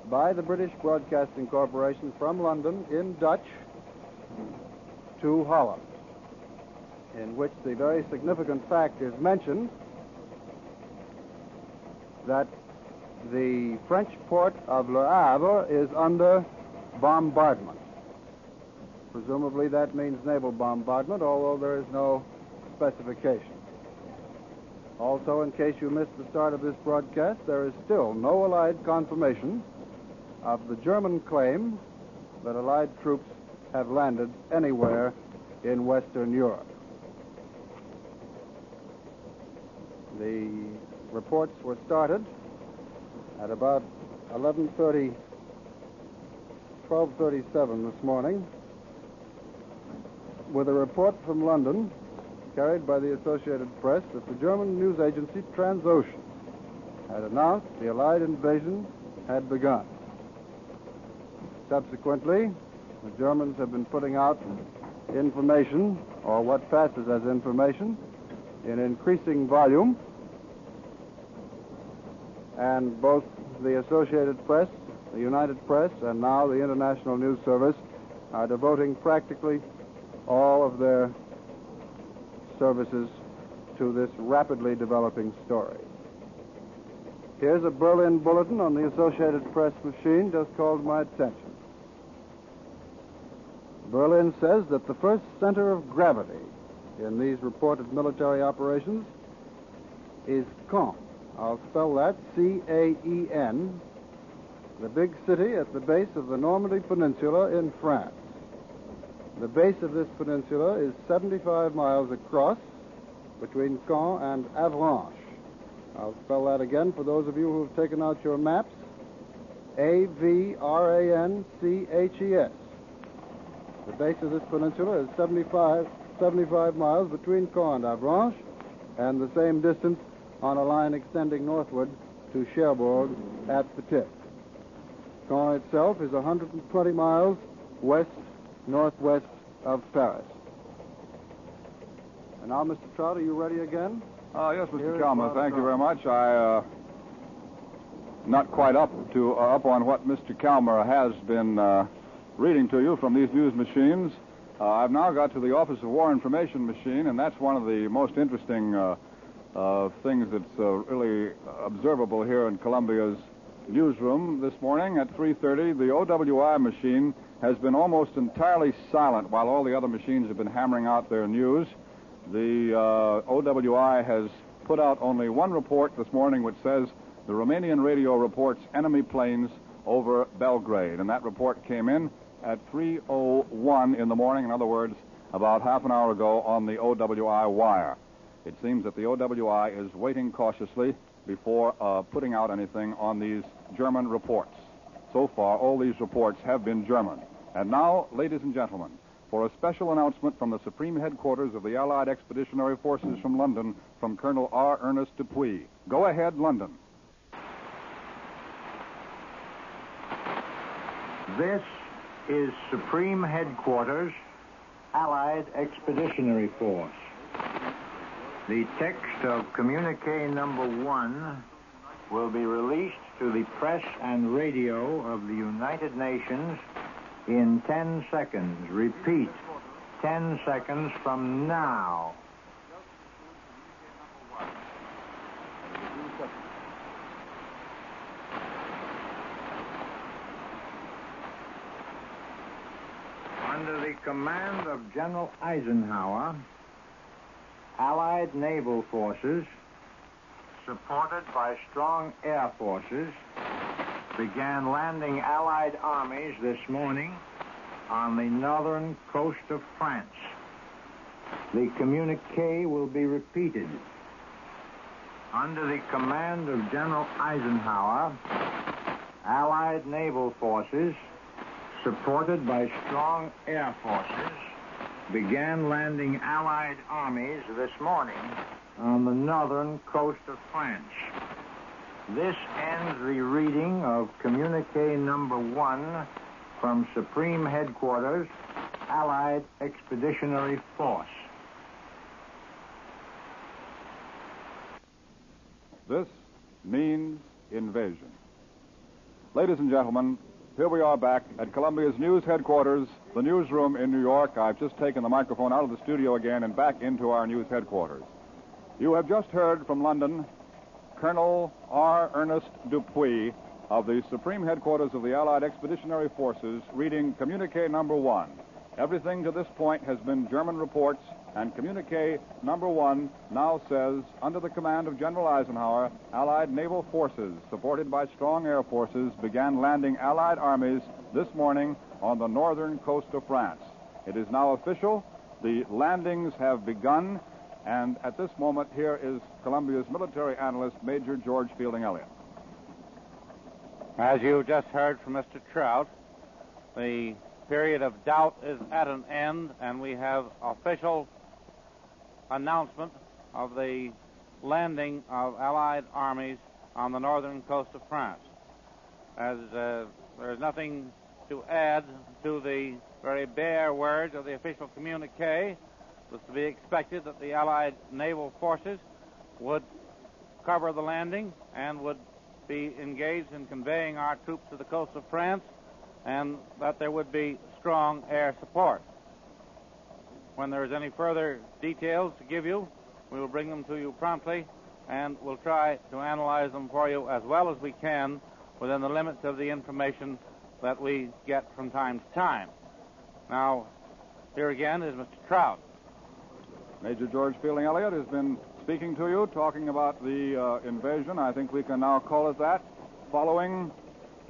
by the British Broadcasting Corporation from London in Dutch to Holland, in which the very significant fact is mentioned that the French port of Le Havre is under bombardment. Presumably that means naval bombardment, although there is no specification. Also, in case you missed the start of this broadcast, there is still no Allied confirmation of the German claim that Allied troops have landed anywhere in Western Europe. The reports were started at about 12:37 this morning with a report from London carried by the Associated Press that the German news agency Transocean had announced the Allied invasion had begun. Subsequently, the Germans have been putting out information, or what passes as information, in increasing volume, and both the Associated Press, the United Press, and now the International News Service are devoting practically all of their services to this rapidly developing story. Here's a Berlin bulletin on the Associated Press machine just called my attention. Berlin says that the first center of gravity in these reported military operations is Caen. I'll spell that C-A-E-N, the big city at the base of the Normandy Peninsula in France. The base of this peninsula is 75 miles across between Caen and Avranches. I'll spell that again for those of you who have taken out your maps. A-V-R-A-N-C-H-E-S. The base of this peninsula is 75 miles between Caen and Avranches, and the same distance on a line extending northward to Cherbourg at the tip. Caen itself is 120 miles west-northwest of Paris. And now, Mr. Trout, are you ready again? Yes, Mr. Calmer, thank you very much. not quite up on what Mr. Calmer has been reading to you from these news machines. I've now got to the Office of War Information machine, and that's one of the most interesting things that's really observable here in Columbia's newsroom this morning. At 3:30, the OWI machine has been almost entirely silent while all the other machines have been hammering out their news. The OWI has put out only one report this morning which says the Romanian radio reports enemy planes over Belgrade, and that report came in at 3:01 in the morning, in other words, about half an hour ago on the OWI wire. It seems that the OWI is waiting cautiously before putting out anything on these German reports. So far, all these reports have been German. And now, ladies and gentlemen, for a special announcement from the Supreme Headquarters of the Allied Expeditionary Forces from London, from Colonel R. Ernest Dupuy. Go ahead, London. This is Supreme Headquarters, Allied Expeditionary Force. The text of communique number 1 will be released to the press and radio of the United Nations in 10 seconds. Repeat, 10 seconds from now. Under the command of General Eisenhower, Allied naval forces, supported by strong air forces, began landing Allied armies this morning on the northern coast of France. The communique will be repeated. Under the command of General Eisenhower, Allied naval forces, supported by strong air forces, began landing Allied armies this morning on the northern coast of France. This ends the reading of communique number 1 from Supreme Headquarters, Allied Expeditionary Force. This means invasion. Ladies and gentlemen, here we are back at Columbia's news headquarters, the newsroom in New York. I've just taken the microphone out of the studio again and back into our news headquarters. You have just heard from London Colonel R. Ernest Dupuy of the Supreme Headquarters of the Allied Expeditionary Forces reading communique number 1. Everything to this point has been German reports, and communique number 1 now says, under the command of General Eisenhower, Allied naval forces, supported by strong air forces, began landing Allied armies this morning on the northern coast of France. It is now official. The landings have begun, and at this moment, here is Columbia's military analyst, Major George Fielding Elliott. As you just heard from Mr. Trout, the period of doubt is at an end, and we have official announcement of the landing of Allied armies on the northern coast of France. As there's nothing to add to the very bare words of the official communique, it was to be expected that the Allied naval forces would cover the landing and would be engaged in conveying our troops to the coast of France, and that there would be strong air support. When there is any further details to give you, we will bring them to you promptly, and we'll try to analyze them for you as well as we can within the limits of the information that we get from time to time. Now, here again is Mr. Trout. Major George Fielding Elliott has been speaking to you, talking about the invasion, I think we can now call it that, following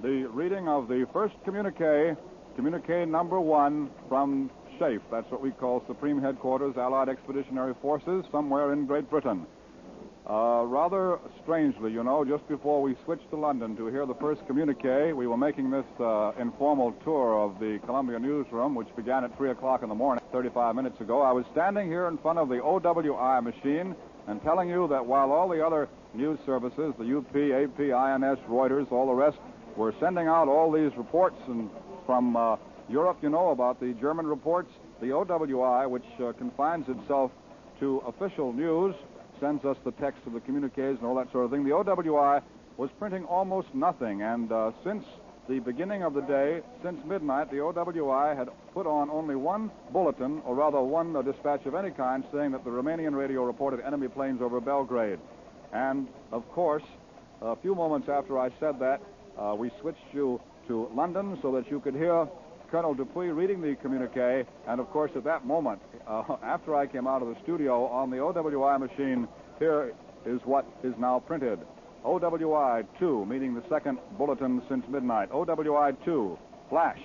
the reading of the first communique number 1 from SHAFE. That's what we call Supreme Headquarters, Allied Expeditionary Forces, somewhere in Great Britain. Rather strangely, you know, just before we switched to London to hear the first communique, we were making this informal tour of the Columbia newsroom, which began at 3 o'clock in the morning, 35 minutes ago. I was standing here in front of the OWI machine and telling you that while all the other news services, the UP, AP, INS, Reuters, all the rest, were sending out all these reports and from Europe, you know, about the German reports, the OWI, which confines itself to official news, sends us the text of the communiques and all that sort of thing. The OWI was printing almost nothing, and since the beginning of the day, since midnight, the OWI had put on only one bulletin, or rather one dispatch of any kind, saying that the Romanian radio reported enemy planes over Belgrade. And, of course, a few moments after I said that, we switched you to London so that you could hear Colonel Dupuy reading the communique. And, of course, at that moment, after I came out of the studio on the OWI machine, here is what is now printed. OWI 2, meaning the second bulletin since midnight. OWI 2, flash.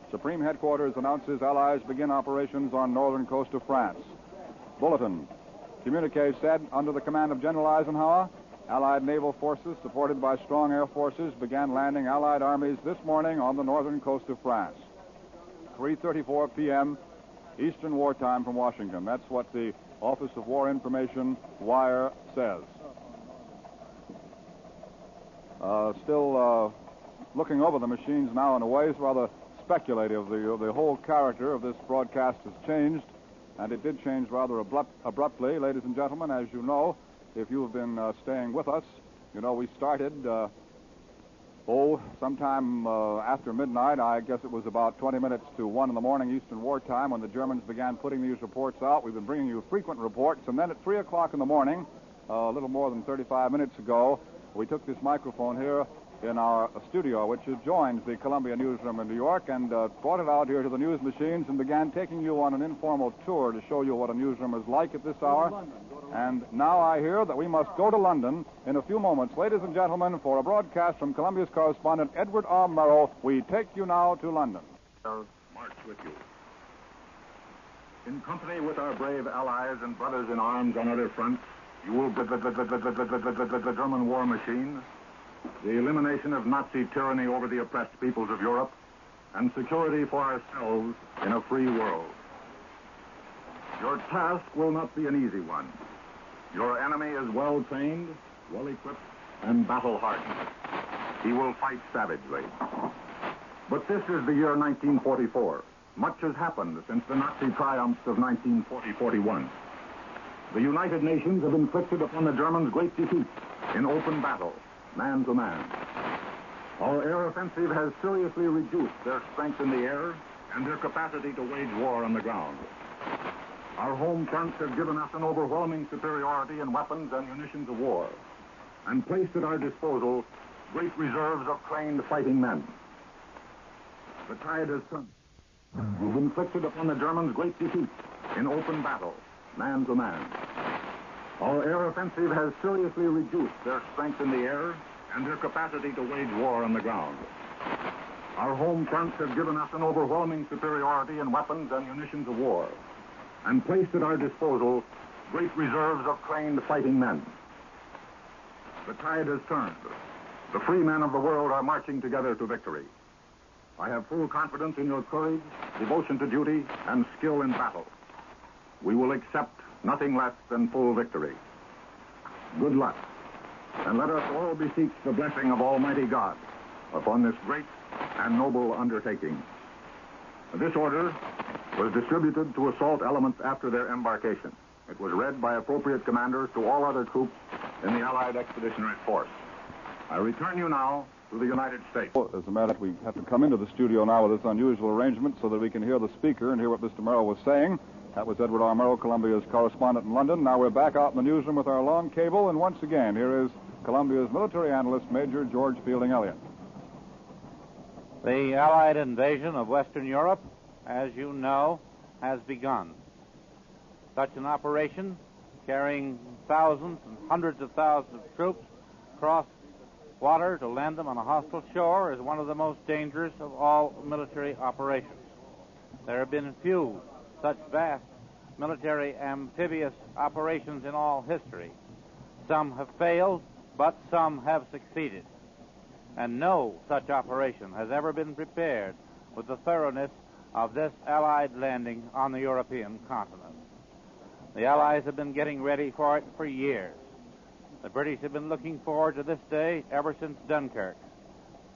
Supreme Headquarters announces Allies begin operations on northern coast of France. Bulletin. Communique said, under the command of General Eisenhower, Allied naval forces, supported by strong air forces, began landing Allied armies this morning on the northern coast of France. 3:34 p.m. Eastern Wartime from Washington. That's what the Office of War Information wire says. Still looking over the machines now in a way is rather speculative. The whole character of this broadcast has changed, and it did change rather abruptly. Ladies and gentlemen, as you know, if you have been staying with us, you know we started, sometime after midnight. I guess it was about 20 minutes to 1 in the morning Eastern Wartime when the Germans began putting these reports out. We've been bringing you frequent reports, and then at 3 o'clock in the morning, a little more than 35 minutes ago, we took this microphone here in our studio, which adjoins the Columbia newsroom in New York, and brought it out here to the news machines and began taking you on an informal tour to show you what a newsroom is like at this hour. And now I hear that we must go to London in a few moments. Ladies and gentlemen, for a broadcast from Columbia's correspondent Edward R. Murrow, we take you now to London. March with you. In company with our brave allies and brothers in arms on other fronts, you will the German war machine, the elimination of Nazi tyranny over the oppressed peoples of Europe, and security for ourselves in a free world. Your task will not be an easy one. Your enemy is well trained, well equipped, and battle hardened. He will fight savagely. But this is the year 1944. Much has happened since the Nazi triumphs of 1940-41. The United Nations have inflicted upon the Germans great defeat in open battle, man to man. Our air offensive has seriously reduced their strength in the air and their capacity to wage war on the ground. Our home fronts have given us an overwhelming superiority in weapons and munitions of war, and placed at our disposal great reserves of trained fighting men. The tide has turned. We've inflicted upon the Germans great defeat in open battle, man to man. Our air offensive has seriously reduced their strength in the air and their capacity to wage war on the ground. Our home fronts have given us an overwhelming superiority in weapons and munitions of war, and placed at our disposal great reserves of trained fighting men. The tide has turned. The free men of the world are marching together to victory. I have full confidence in your courage, devotion to duty, and skill in battle. We will accept nothing less than full victory. Good luck, and let us all beseech the blessing of Almighty God upon this great and noble undertaking. This order was distributed to assault elements after their embarkation. It was read by appropriate commanders to all other troops in the Allied Expeditionary Force. I return you now to the United States. As a matter of fact, we have to come into the studio now with this unusual arrangement so that we can hear the speaker and hear what Mr. Murrow was saying. That was Edward R. Murrow, Columbia's correspondent in London. Now we're back out in the newsroom with our long cable, and once again, here is Columbia's military analyst, Major George Fielding Elliott. The Allied invasion of Western Europe, as you know, has begun. Such an operation, carrying thousands and hundreds of thousands of troops across water to land them on a hostile shore, is one of the most dangerous of all military operations. There have been few such vast military amphibious operations in all history. Some have failed, but some have succeeded. And no such operation has ever been prepared with the thoroughness of this Allied landing on the European continent. The Allies have been getting ready for it for years. The British have been looking forward to this day ever since Dunkirk.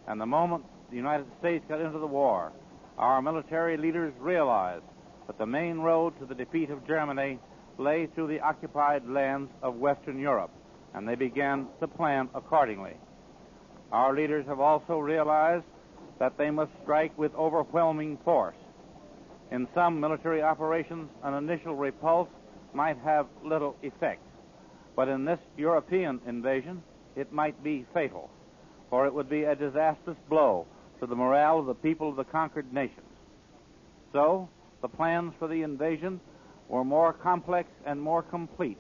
And the moment the United States got into the war, our military leaders realized that the main road to the defeat of Germany lay through the occupied lands of Western Europe, and they began to plan accordingly. Our leaders have also realized that they must strike with overwhelming force. In some military operations, an initial repulse might have little effect. But in this European invasion, it might be fatal, for it would be a disastrous blow to the morale of the people of the conquered nations. So, the plans for the invasion were more complex and more complete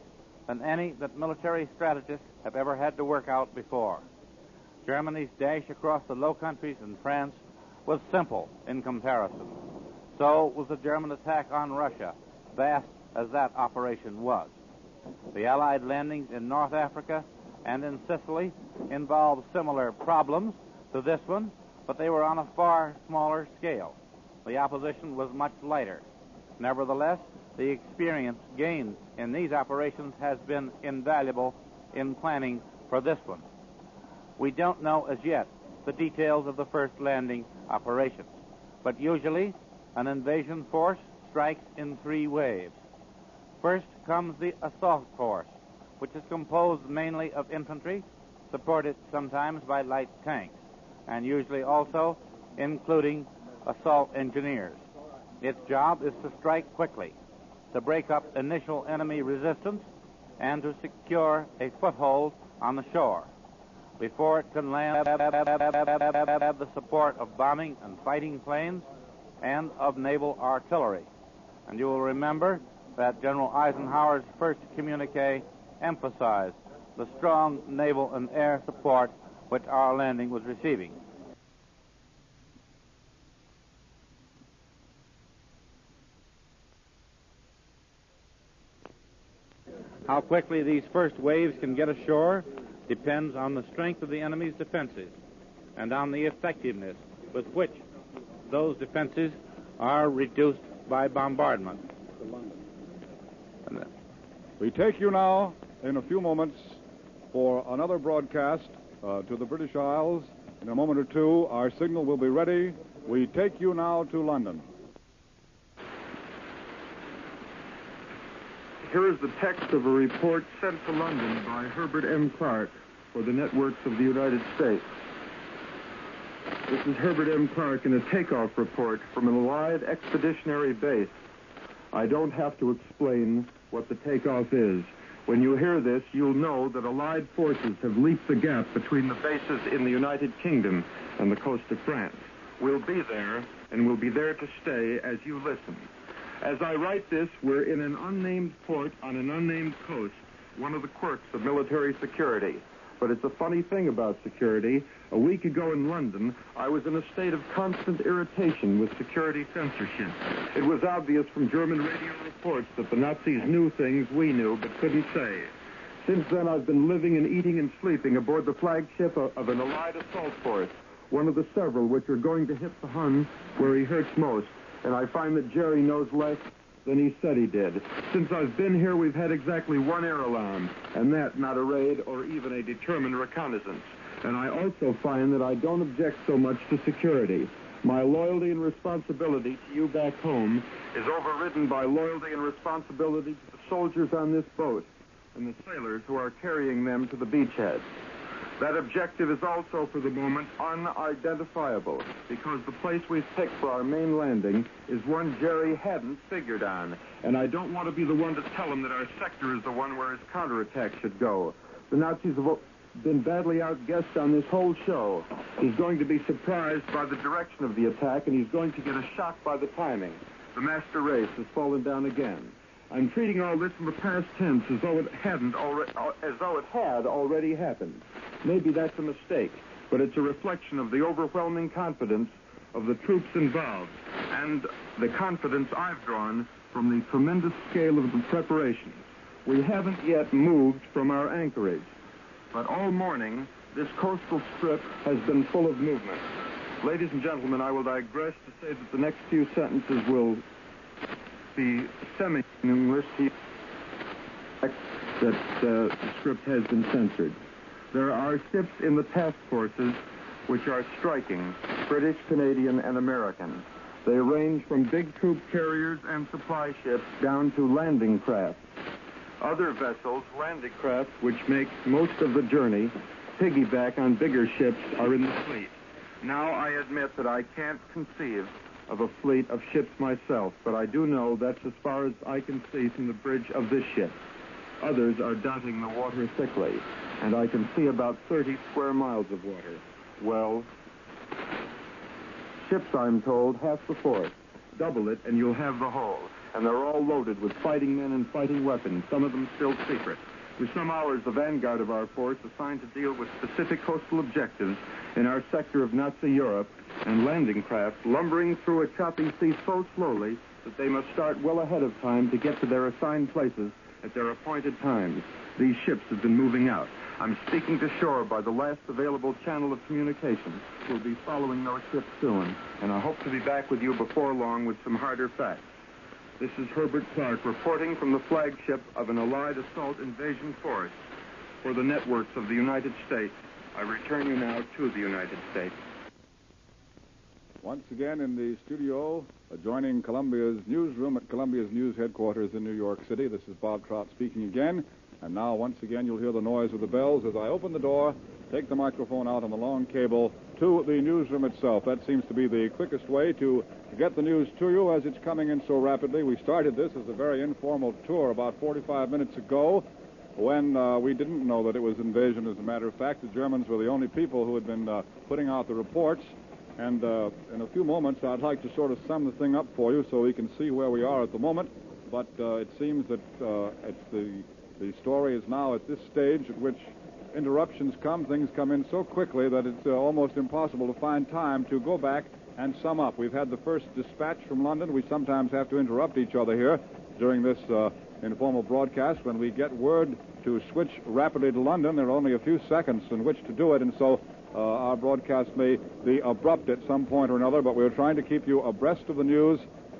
than any that military strategists have ever had to work out before. Germany's dash across the Low Countries and France was simple in comparison. So was the German attack on Russia, vast as that operation was. The Allied landings in North Africa and in Sicily involved similar problems to this one, but they were on a far smaller scale. The opposition was much lighter. Nevertheless, the experience gained in these operations has been invaluable in planning for this one. We don't know as yet the details of the first landing operations, but usually an invasion force strikes in 3 waves. First comes the assault force, which is composed mainly of infantry, supported sometimes by light tanks, and usually also including assault engineers. Its job is to strike quickly, to break up initial enemy resistance, and to secure a foothold on the shore. Before it can land, have the support of bombing and fighting planes and of naval artillery. And you will remember that General Eisenhower's first communique emphasized the strong naval and air support which our landing was receiving. How quickly these first waves can get ashore depends on the strength of the enemy's defenses and on the effectiveness with which those defenses are reduced by bombardment. We take you now, in a few moments, for another broadcast to the British Isles. In a moment or two, our signal will be ready. We take you now to London. Here is the text of a report sent to London by Herbert M. Clark for the networks of the United States. This is Herbert M. Clark in a takeoff report from an Allied expeditionary base. I don't have to explain what the takeoff is. When you hear this, you'll know that Allied forces have leaped the gap between the bases in the United Kingdom and the coast of France. We'll be there, and we'll be there to stay as you listen. As I write this, we're in an unnamed port on an unnamed coast, one of the quirks of military security. But it's a funny thing about security. A week ago in London, I was in a state of constant irritation with security censorship. It was obvious from German radio reports that the Nazis knew things we knew but couldn't say. Since then, I've been living and eating and sleeping aboard the flagship of an Allied assault force, one of the several which are going to hit the Hun where he hurts most. And I find that Jerry knows less than he said he did. Since I've been here, we've had exactly 1 air alarm, and that not a raid or even a determined reconnaissance. And I also find that I don't object so much to security. My loyalty and responsibility to you back home is overridden by loyalty and responsibility to the soldiers on this boat and the sailors who are carrying them to the beachhead. That objective is also, for the moment, unidentifiable, because the place we've picked for our main landing is one Jerry hadn't figured on. And I don't want to be the one to tell him that our sector is the one where his counterattack should go. The Nazis have been badly outguessed on this whole show. He's going to be surprised by the direction of the attack, and he's going to get a shock by the timing. The master race has fallen down again. I'm treating all this in the past tense as though it had already happened. Maybe that's a mistake, but it's a reflection of the overwhelming confidence of the troops involved and the confidence I've drawn from the tremendous scale of the preparations. We haven't yet moved from our anchorage, but all morning this coastal strip has been full of movement. Ladies and gentlemen, I will digress to say that the next few sentences will be semi-English, that the script has been censored. There are ships in the task forces which are striking, British, Canadian, and American. They range from big troop carriers and supply ships down to landing craft. Other vessels, landing craft, which make most of the journey, piggyback on bigger ships are in the fleet. Now I admit that I can't conceive of a fleet of ships myself, but I do know that's as far as I can see from the bridge of this ship. Others are dotting the water thickly, and I can see about 30 square miles of water. Well, ships, I'm told, half the force. Double it, and you'll have the whole. And they're all loaded with fighting men and fighting weapons, some of them still secret. For some hours, the vanguard of our force assigned to deal with specific coastal objectives in our sector of Nazi Europe, and landing craft lumbering through a choppy sea so slowly that they must start well ahead of time to get to their assigned places at their appointed times. These ships have been moving out. I'm speaking to shore by the last available channel of communication. We'll be following those ships soon, and I hope to be back with you before long with some harder facts. This is Herbert Clark reporting from the flagship of an Allied assault invasion force. For the networks of the United States, I return you now to the United States. Once again in the studio, adjoining Columbia's newsroom at Columbia's news headquarters in New York City, this is Bob Trout speaking again. And now, once again, you'll hear the noise of the bells as I open the door, take the microphone out on the long cable to the newsroom itself. That seems to be the quickest way to get the news to you as it's coming in so rapidly. We started this as a very informal tour about 45 minutes ago when we didn't know that it was invasion. As a matter of fact, the Germans were the only people who had been putting out the reports. And in a few moments, I'd like to sort of sum the thing up for you so we can see where we are at the moment. But it seems that the story is now at this stage at which interruptions come. Things come in so quickly that it's almost impossible to find time to go back and sum up. We've had the first dispatch from London. We sometimes have to interrupt each other here during this informal broadcast. When we get word to switch rapidly to London, there are only a few seconds in which to do it, and so our broadcast may be abrupt at some point or another, but we're trying to keep you abreast of the news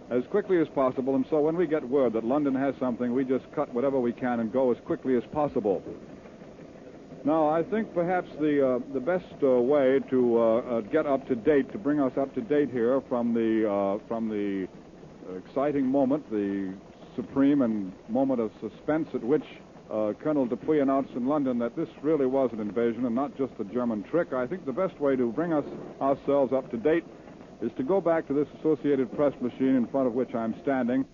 as quickly as possible, and so when we get word that London has something, we just cut whatever we can and go as quickly as possible. Now, I think perhaps the best way to get up to date, to bring us up to date here from the exciting moment, the supreme and moment of suspense at which Colonel Dupuy announced in London that this really was an invasion and not just a German trick, I think the best way to bring ourselves up to date is to go back to this Associated Press machine in front of which I'm standing